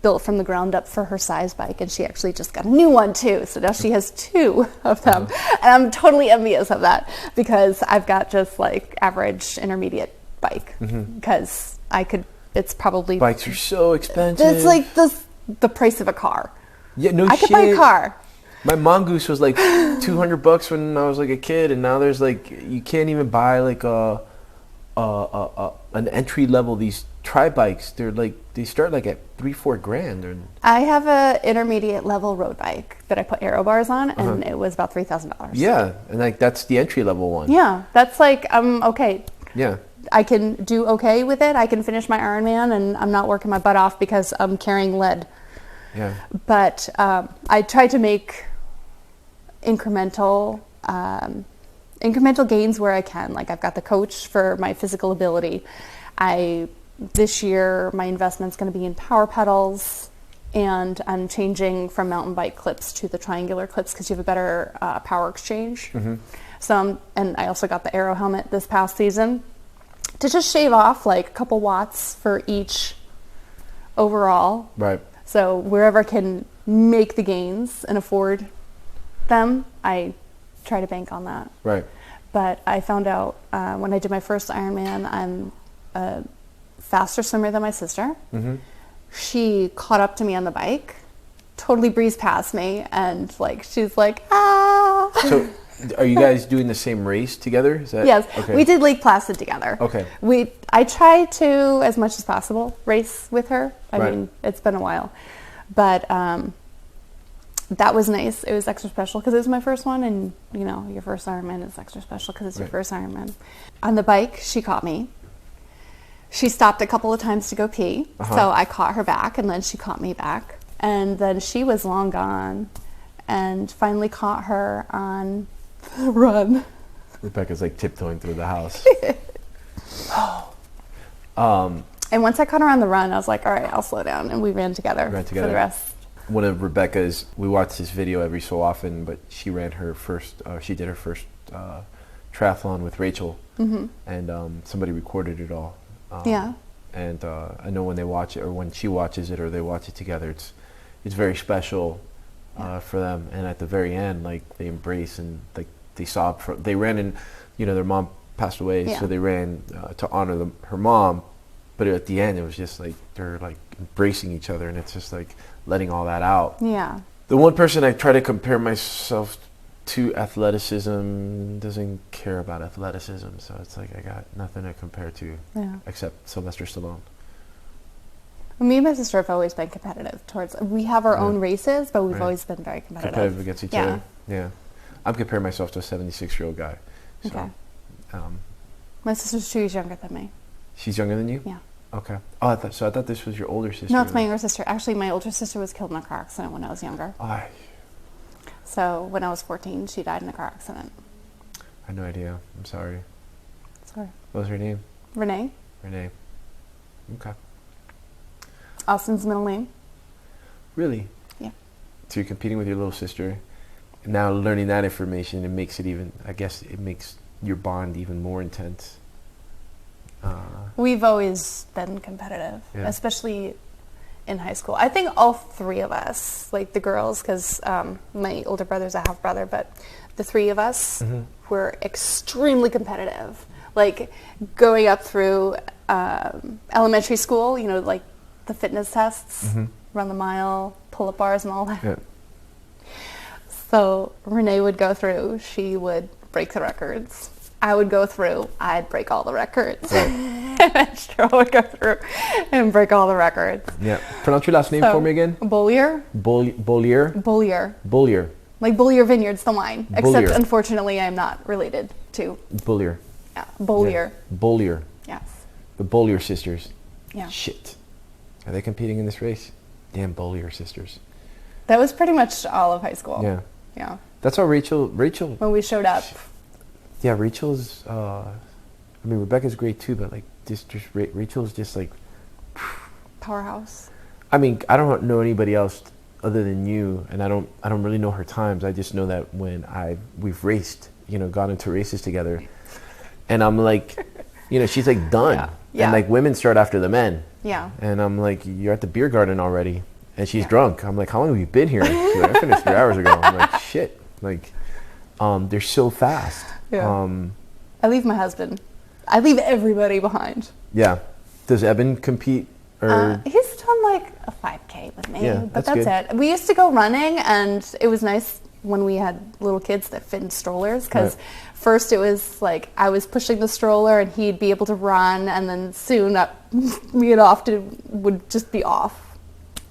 built from the ground up for her size bike, and she actually just got a new one too, so now she has 2 of them. And I'm totally envious of that, because I've got just like average intermediate bike, because it's probably, bikes are so expensive. it's like the price of a car. Yeah, no shit. I could buy a car. My Mongoose was like $200 when I was like a kid, and now there's like, you can't even buy like an entry level, these tri-bikes. They're like, they start like at $3-4 grand. I have a intermediate level road bike that I put aero bars on, and it was about $3,000. Yeah, and like that's the entry level one. Yeah, that's like, I'm okay. Yeah. I can do okay with it. I can finish my Ironman, and I'm not working my butt off because I'm carrying lead. Yeah. But I try to make incremental gains where I can. Like, I've got the coach for my physical ability. This year my investment's going to be in power pedals, and I'm changing from mountain bike clips to the triangular clips because you have a better power exchange. So, and I also got the aero helmet this past season to just shave off like a couple watts for each overall. Right. So wherever I can make the gains and afford them, I try to bank on that. Right. But I found out when I did my first Ironman, I'm a faster swimmer than my sister. She caught up to me on the bike, totally breezed past me, and like she's like, ah. So are you guys doing the same race together? Is that, yes, okay. We did Lake Placid together. Okay. I try to, as much as possible, race with her. I mean, it's been a while, but that was nice. It was extra special because it was my first one, and you know, your first Ironman is extra special because it's your first Ironman. On the bike, she caught me. She stopped a couple of times to go pee, so I caught her back, and then she caught me back, and then she was long gone, and finally caught her on the run. Rebecca's like tiptoeing through the house. And once I caught her on the run, I was like, all right, I'll slow down, and we ran together. For the rest. One of Rebecca's, we watch this video every so often, but she ran her first, she did her first triathlon with Rachel, and somebody recorded it all. And I know when they watch it, or when she watches it, or they watch it together, it's very special for them. And at the very end, like, they embrace and like they sob. They ran in, you know, their mom passed away, so they ran to honor her mom. But at the end, it was just like they're like embracing each other, and it's just like letting all that out. Yeah. The one person I try to compare myself to athleticism doesn't care about athleticism, so it's like I got nothing to compare to except Sylvester Stallone. Me and my sister have always been competitive towards. We have our own races, but we've always been very competitive. Competitive against each other. Yeah. I'm comparing myself to a 76-year-old guy. So, okay. My sister's 2 years younger than me. She's younger than you? Yeah. Okay. Oh, I thought this was your older sister. No, it's my younger sister. Actually, my older sister was killed in a car accident when I was younger. So when I was 14, she died in a car accident. I had no idea. I'm sorry. Sorry. What was her name? Renee. Renee. Okay. Austin's middle name. Really? Yeah. So you're competing with your little sister. Now learning that information, it makes it even, I guess it makes your bond even more intense. We've always been competitive, especially in high school. I think all 3 of us, like the girls, because my older brother's a half brother, but the 3 of us were extremely competitive. Like going up through elementary school, you know, like the fitness tests, run the mile, pull-up bars and all that. Yeah. So Renee would go through, she would break the records. I would go through, I'd break all the records. And then Cheryl would go through and break all the records. Yeah. Pronounce your last name for me again. Beaulieu. Beaulieu. Beaulieu. Beaulieu. Like Beaulieu Vineyards, the wine. Beaulieu. Except, unfortunately, I'm not related to. Beaulieu. Yeah. Beaulieu. Yeah. Beaulieu. Yes. The Beaulieu sisters. Yeah. Shit. Are they competing in this race? Damn Beaulieu sisters. That was pretty much all of high school. Yeah. Yeah. That's how Rachel. When we showed up. Yeah, Rachel's. I mean, Rebecca's great too, but like Rachel's just like powerhouse. I mean, I don't know anybody else other than you, and I don't really know her times. I just know that when we've raced, gone into races together, and I'm like, she's like done. Yeah. Yeah. And like women start after the men. Yeah. And I'm like, you're at the beer garden already, and she's drunk. I'm like, how long have you been here? She's like, I finished 3 hours ago. I'm like, shit. Like, they're so fast. Yeah. I leave my husband. I leave everybody behind. Yeah. Does Evan compete? Or he's done like a 5K with me, Yeah, but that's that's it. We used to go running, and it was nice when we had little kids that fit in strollers, because first it was like I was pushing the stroller and he'd be able to run, and then soon me and often would just be off.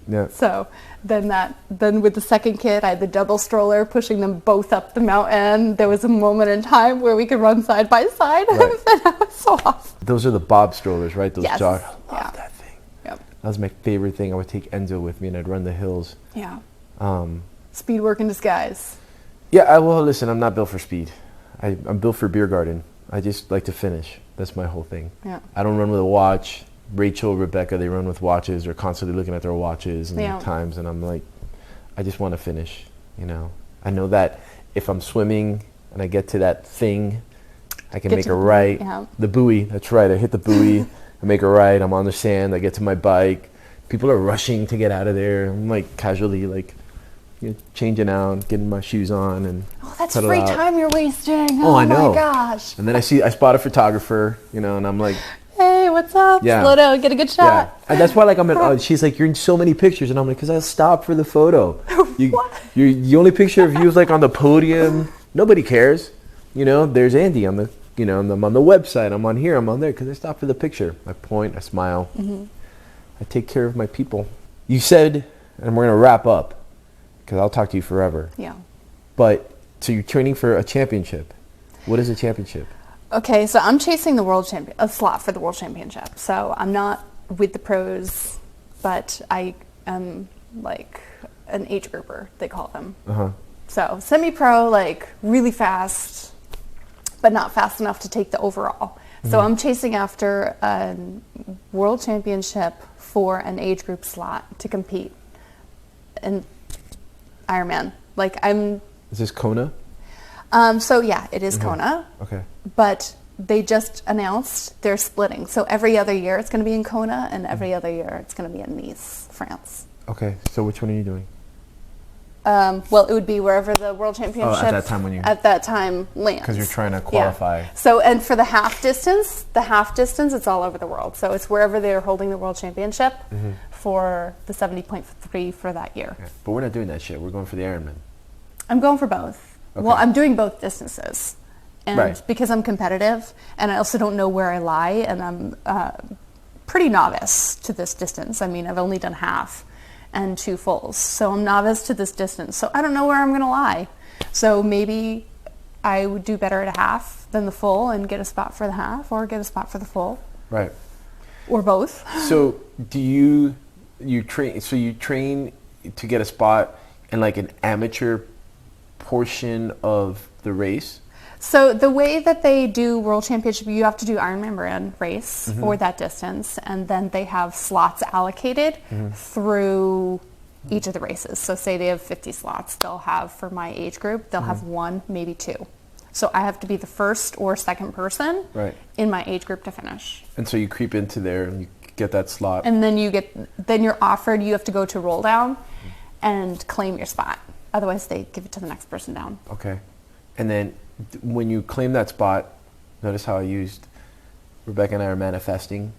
Yeah. So then with the second kid, I had the double stroller pushing them both up the mountain. There was a moment in time where we could run side by side, and then I was so off. Those are the Bob strollers, right? Those Yes. jog. I love Yeah. that thing. Yep. That was my favorite thing. I would take Enzo with me, and I'd run the hills. Yeah. Speed work in disguise. Yeah, well, listen, I'm not built for speed. I'm built for beer garden. I just like to finish. That's my whole thing. Yeah. I don't run with a watch. Rachel, Rebecca, they run with watches. They're constantly looking at their watches and times, and I'm like, I just want to finish, I know that if I'm swimming and I get to that thing, I can make a right. Yeah. The buoy, that's right. I hit the buoy, I make a right, I'm on the sand, I get to my bike. People are rushing to get out of there. I'm like casually changing out, getting my shoes on, and That's pedal free out. time you're wasting. Oh, I know. My gosh. And then I spot a photographer, and I'm like, Hey, what's up? Yeah. Slow down, get a good shot. yeah. And that's why she's like, you're in so many pictures, and I'm like, because I stopped for the photo. What? The only picture of you is like on the podium. Nobody cares. There's Andy. I'm on the website. I'm on here. I'm on there because I stopped for the picture. I point. I smile. Mm-hmm. I take care of my people. You said, and we're gonna wrap up because I'll talk to you forever. Yeah. But so you're training for a championship. What is a championship? Okay, so I'm chasing a slot for the world championship. So I'm not with the pros, but I am like an age grouper, they call them. Uh-huh. So semi-pro, like really fast, but not fast enough to take the overall. Mm-hmm. So I'm chasing after a world championship for an age group slot to compete in Ironman. Is this Kona? So yeah, it is Kona. Okay. But they just announced they're splitting. So every other year it's going to be in Kona, and every other year it's going to be in Nice, France. Okay. So which one are you doing? Well, it would be wherever the world championship at that time lands. Because you're trying to qualify. Yeah. So, and for the half distance, it's all over the world. So it's wherever they're holding the world championship for the 70.3 for that year. Yeah. But we're not doing that shit. We're going for the Ironman. I'm going for both. Okay. Well, I'm doing both distances. And Right. because I'm competitive, and I also don't know where I lie, and I'm pretty novice to this distance. I mean, I've only done half and 2 fulls. So I'm novice to this distance. So I don't know where I'm going to lie. So maybe I would do better at a half than the full and get a spot for the half, or get a spot for the full. Right. Or both. So do you train? So you train to get a spot in like an amateur portion of the race? So the way that they do World Championship, you have to do Ironman brand race for that distance, and then they have slots allocated through each of the races. So say they have 50 slots, they'll have, for my age group, they'll have 1, maybe 2. So I have to be the first or second person in my age group to finish. And so you creep into there and you get that slot. And then you're offered, you have to go to roll down and claim your spot. Otherwise they give it to the next person down. Okay. And then when you claim that spot, notice how I used Rebecca and I are manifesting.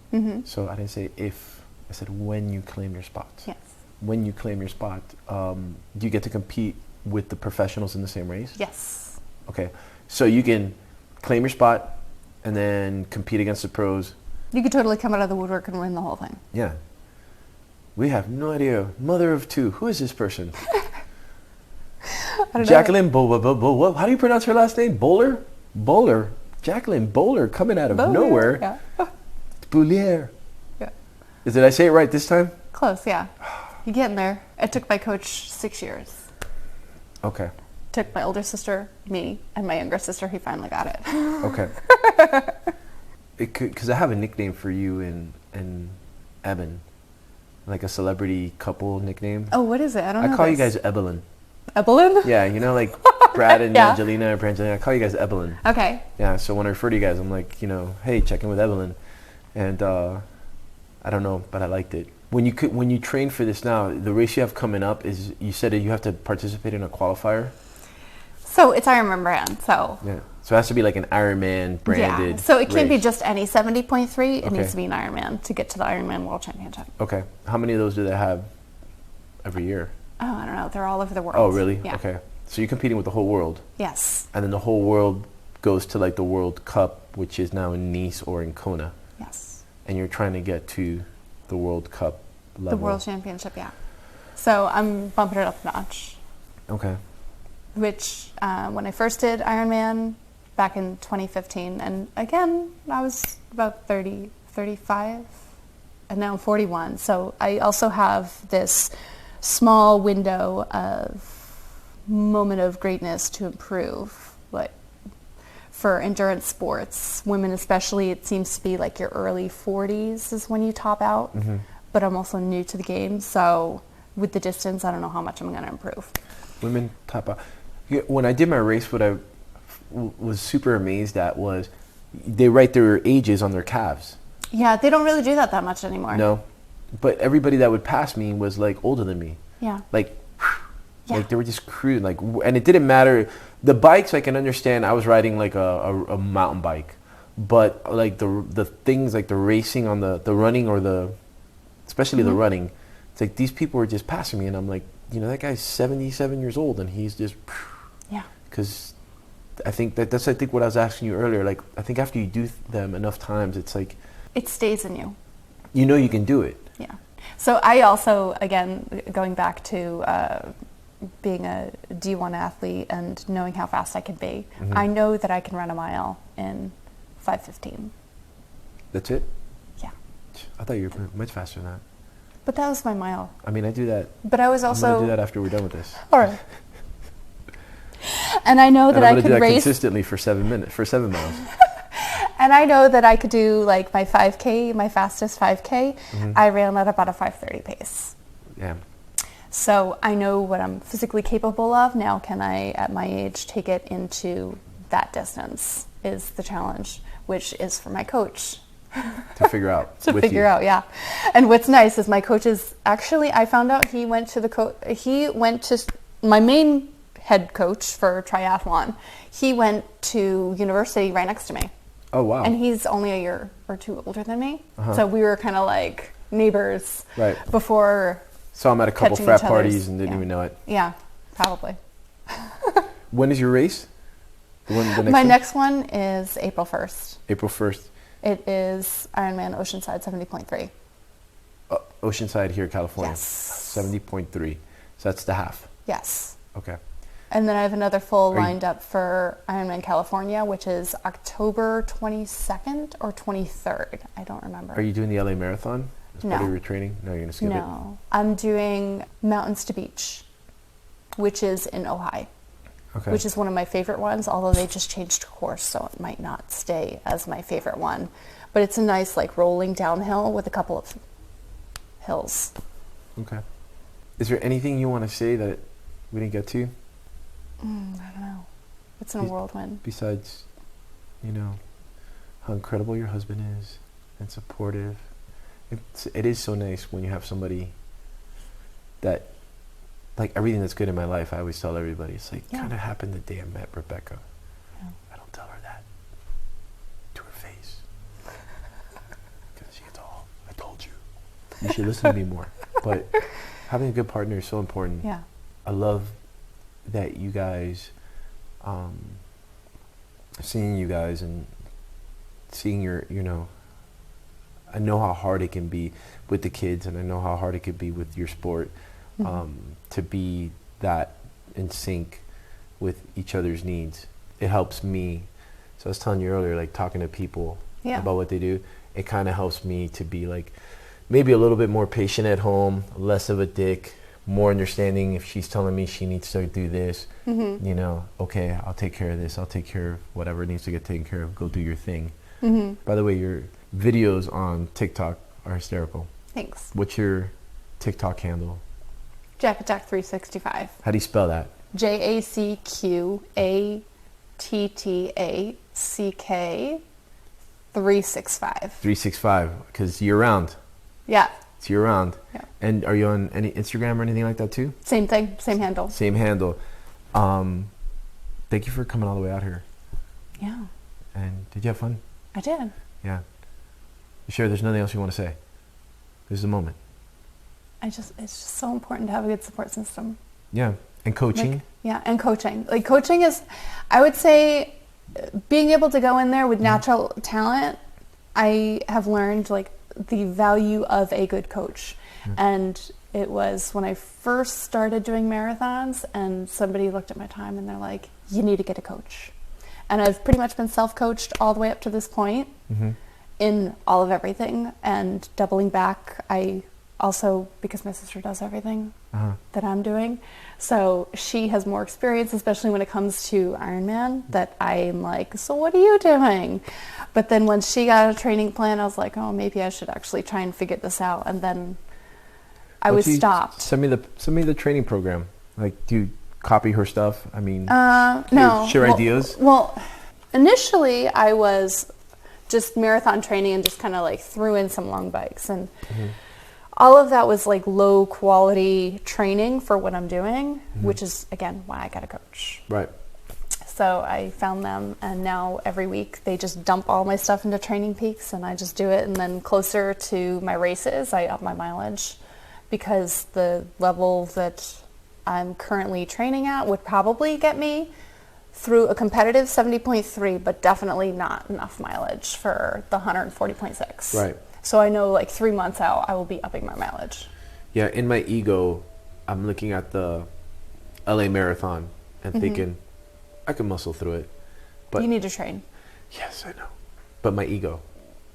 So I didn't say if, I said when you claim your spot. Yes. When you claim your spot, do you get to compete with the professionals in the same race? Yes. Okay. So you can claim your spot and then compete against the pros. You could totally come out of the woodwork and win the whole thing. Yeah. We have no idea. Mother of 2. Who is this person? Jacqueline Beaulieu. How do you pronounce her last name? Bowler. Jacqueline Beaulieu coming out of nowhere. Yeah. Beaulieu. Yeah. Did I say it right this time? Close, yeah. You're getting there. It took my coach 6 years. Okay. Took my older sister, me, and my younger sister. He finally got it. Okay. Because I have a nickname for you and Eben. like a celebrity couple nickname. Oh, what is it? I don't know. I call you guys Evelyn. Evelyn? Yeah, you know, like Brad and Yeah. Angelina or Brangelina. I call you guys Evelyn. Okay. Yeah, so when I refer to you guys, I'm like, you know, hey, check in with Evelyn. And I don't know, but I liked it. When you train for this now, the race you have coming up is, you said that you have to participate in a qualifier. So it's Ironman brand. So Yeah. So it has to be like an Ironman branded. yeah. So it can't be race. just any 70.3. It Okay. needs to be an Ironman to get to the Ironman World Championship. Okay. How many of those do they have every year? Oh, I don't know. They're all over the world. Oh, really? Yeah. Okay. So you're competing with the whole world, Yes. and then the whole world goes to like the World Cup, which is now in Nice or in Kona, Yes. and you're trying to get to the World Cup level. The World Championship, yeah. So I'm bumping it up a notch. Okay. Which when I first did Ironman back in 2015, and again, I was about 30, 35, and now I'm 41. So I also have this small window of moment of greatness to improve. Like for endurance sports, women especially, it seems to be like your early 40s is when you top out. Mm-hmm. But I'm also new to the game, so with the distance, I don't know how much I'm going to improve. Women top out. Yeah, when I did my race, what I was super amazed at was they write their ages on their calves. Yeah, they don't really do that much anymore. No, but everybody that would pass me was like older than me. Yeah. Like, Yeah. like they were just cruising. Like, and it didn't matter. The bikes, I can understand. I was riding like a mountain bike, but like the things like the racing on the running or especially the running, it's like these people were just passing me, and I'm like, you know, that guy's 77 years old, and he's just. Yeah. Because I think that's what I was asking you earlier. Like, I think after you do them enough times, it's like It stays in you. you know you can do it. Yeah. So I also, again, going back to being a D1 athlete and knowing how fast I can be, Mm-hmm. I know that I can run a mile in 5:15. That's it. Yeah. I thought you were much faster than that. But that was my mile. I mean, I do that. But I was I'm gonna also. do that after we're done with this. All right. And I know that And I'm I gonna do could that race. consistently for 7 minutes, for 7 miles. And I know that I could do like my 5K, my fastest 5K. Mm-hmm. I ran at about a 5:30 pace. Yeah. So I know what I'm physically capable of. Now can I, at my age, take it into that distance is the challenge, which is for my coach. To figure out. To with figure you. out, yeah. And what's nice is my coach is actually, I found out he went to my main head coach for triathlon. He went to university right next to me. Oh wow. And he's only a year or two older than me. Uh-huh. So we were kind of like neighbors Right. before. So I'm at a couple catching frat each other's- parties and didn't yeah. even know it. Yeah, probably. When is your race? The next My one? next one is April 1st. April 1st. It is Ironman Oceanside 70.3. Oceanside here, California. Yes. 70.3. So that's the half. Yes. Okay. And then I have another full Are you- lined up for Ironman California, which is October 22nd or 23rd. I don't remember. Are you doing the LA Marathon as part No. of your training? No, you're going to skip it? No. I'm doing Mountains to Beach, which is in Ojai, Okay. which is one of my favorite ones, although they just changed course, so it might not stay as my favorite one. But it's a nice, like, rolling downhill with a couple of hills. Okay. Is there anything you want to say that we didn't get to I don't know. It's in a He's- whirlwind. besides, you know, how incredible your husband is and supportive? It is so nice when you have somebody that, like, everything that's good in my life, I always tell everybody, it's like, Yeah. kind of happened the day I met Rebecca. Yeah. I don't tell her that to her face. Because she gets all, I told you. You should listen to me more. But having a good partner is so important. Yeah. I love that you guys, seeing you guys and seeing your, you know, I know how hard it can be with the kids, and I know how hard it could be with your sport, to be that in sync with each other's needs. It helps me. So I was telling you earlier, like, talking to people Yeah. about what they do, it kind of helps me to be like maybe a little bit more patient at home, less of a dick, more understanding if she's telling me she needs to do this, you know, okay, I'll take care of this, I'll take care of whatever needs to get taken care of, go do your thing. By the way, your videos on TikTok are hysterical. Thanks. What's your TikTok handle? Jack365. How do you spell that? JACQATTACK 365. 365, because year round. Yeah. It's year round. Yeah. And are you on any Instagram or anything like that too? Same thing. Same handle. Same handle. Thank you for coming all the way out here. Yeah. And did you have fun? I did. Yeah. You sure there's nothing else you want to say? This is the moment. It's just so important to have a good support system. Yeah. And coaching. And coaching. Like coaching is, I would say, being able to go in there with natural talent, I have learned like the value of a good coach. And it was when I first started doing marathons and somebody looked at my time and they're like, you need to get a coach. And I've pretty much been self-coached all the way up to this point in all of everything. And doubling back, I also, because my sister does everything that I'm doing, so she has more experience, especially when it comes to Ironman, that I'm like, so what are you doing? But then when she got a training plan, I was like, oh, maybe I should actually try and figure this out. And then I was stopped. Send me the training program. Like, do you copy her stuff? I mean, no. Share ideas? Well, initially I was just marathon training and just kind of like threw in some long bikes. And all of that was like low quality training for what I'm doing, which is, again, why I got a coach. Right. So I found them, and now every week they just dump all my stuff into Training Peaks, and I just do it. And then closer to my races, I up my mileage, because the level that I'm currently training at would probably get me through a competitive 70.3, but definitely not enough mileage for the 140.6. Right. So I know like 3 months out, I will be upping my mileage. Yeah, in my ego, I'm looking at the LA Marathon and thinking, I can muscle through it. But you need to train. Yes, I know. But my ego,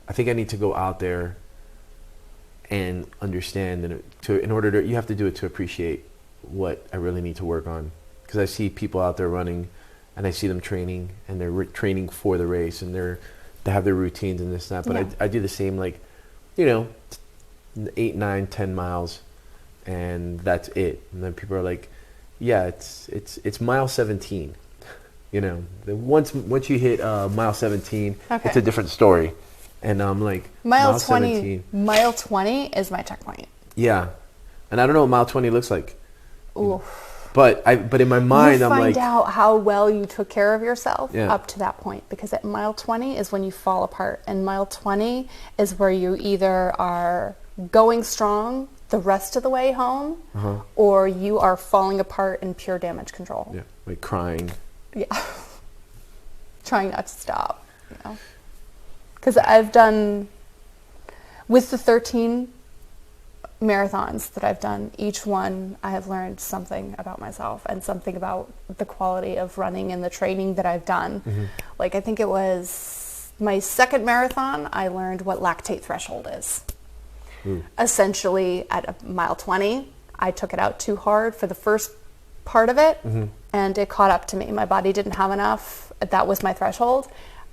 I think I need to go out there and understand, and in order to, you have to do it to appreciate what I really need to work on. Because I see people out there running, and I see them training, and they're training for the race, and they have their routines and this and that. But I do the same, like, 8, 9, 10 miles, and that's it. And then people are like, yeah, it's mile 17. Once you hit mile 17, it's a different story. And I'm like, mile 20, 17. Mile 20 is my checkpoint. Yeah. And I don't know what mile 20 looks like. Ooh. But in my mind, I'm like, you find out how well you took care of yourself Yeah. up to that point, because at mile 20 is when you fall apart, and mile 20 is where you either are going strong the rest of the way home, or you are falling apart in pure damage control. yeah, like crying. Yeah. Trying not to stop, because I've done, with the 13 marathons that I've done, each one I have learned something about myself and something about the quality of running and the training that I've done. Like, I think it was my second marathon, I learned what lactate threshold is. Essentially, at mile 20, I took it out too hard for the first part of it, and it caught up to me. My body didn't have enough. That was my threshold.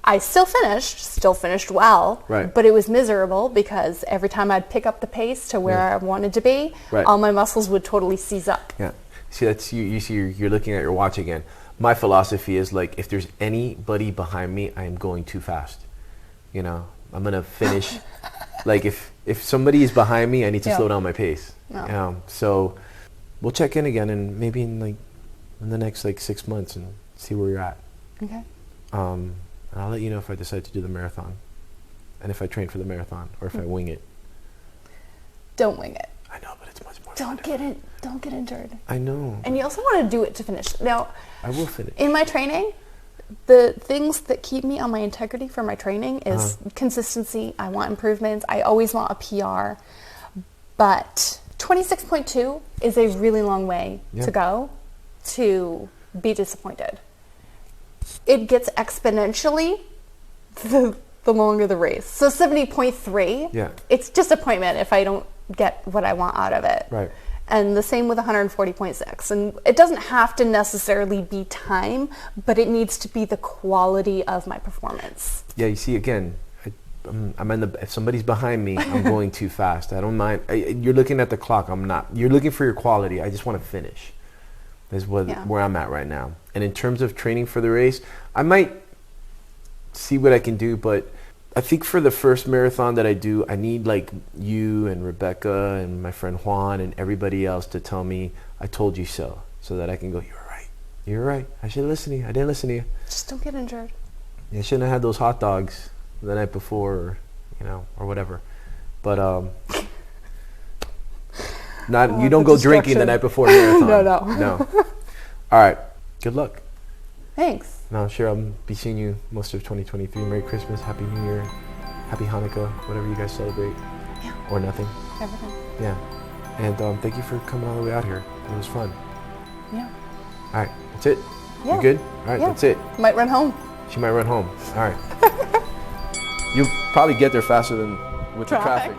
I still finished well, right. But it was miserable, because every time I'd pick up the pace to where I wanted to be, all my muscles would totally seize up. Yeah. See, that's you see, you're looking at your watch again. My philosophy is, like, if there's anybody behind me, I am going too fast. I'm going to finish. Like, if somebody is behind me, I need to slow down my pace. So we'll check in again, and maybe in the next 6 months, and see where you're at. Okay. And I'll let you know if I decide to do the marathon, and if I train for the marathon, or if I wing it. Don't wing it. I know, but it's much more Don't get injured. I know. And you also want to do it to finish. Now, I will finish. in my training, the things that keep me on my integrity for my training is consistency. I want improvements. I always want a PR. But 26.2 is a really long way to go to be disappointed. It gets exponentially the longer the race. So 70.3, it's disappointment if I don't get what I want out of it. Right. And the same with 140.6. And it doesn't have to necessarily be time, but it needs to be the quality of my performance. Yeah, you see, again, if somebody's behind me, I'm going too fast. I don't mind. You're looking at the clock. I'm not. You're looking for your quality. I just want to finish. That's where I'm at right now. And in terms of training for the race, I might see what I can do, but I think for the first marathon that I do, I need like you and Rebecca and my friend Juan and everybody else to tell me, I told you so that I can go, you were right. You were right. I should listen to you. I didn't listen to you. Just don't get injured. I shouldn't have had those hot dogs the night before, or, or whatever. But you don't go drinking the night before a marathon. No. All right. Good luck. Thanks. Now, I'm sure I'll be seeing you most of 2023. Merry Christmas, Happy New Year, Happy Hanukkah, whatever you guys celebrate. Yeah. Or nothing. Everything. Yeah. And thank you for coming all the way out here. It was fun. Yeah. All right. That's it. Yeah. You good? All right. Yeah. That's it. Might run home. She might run home. All right. You'll probably get there faster than with the traffic.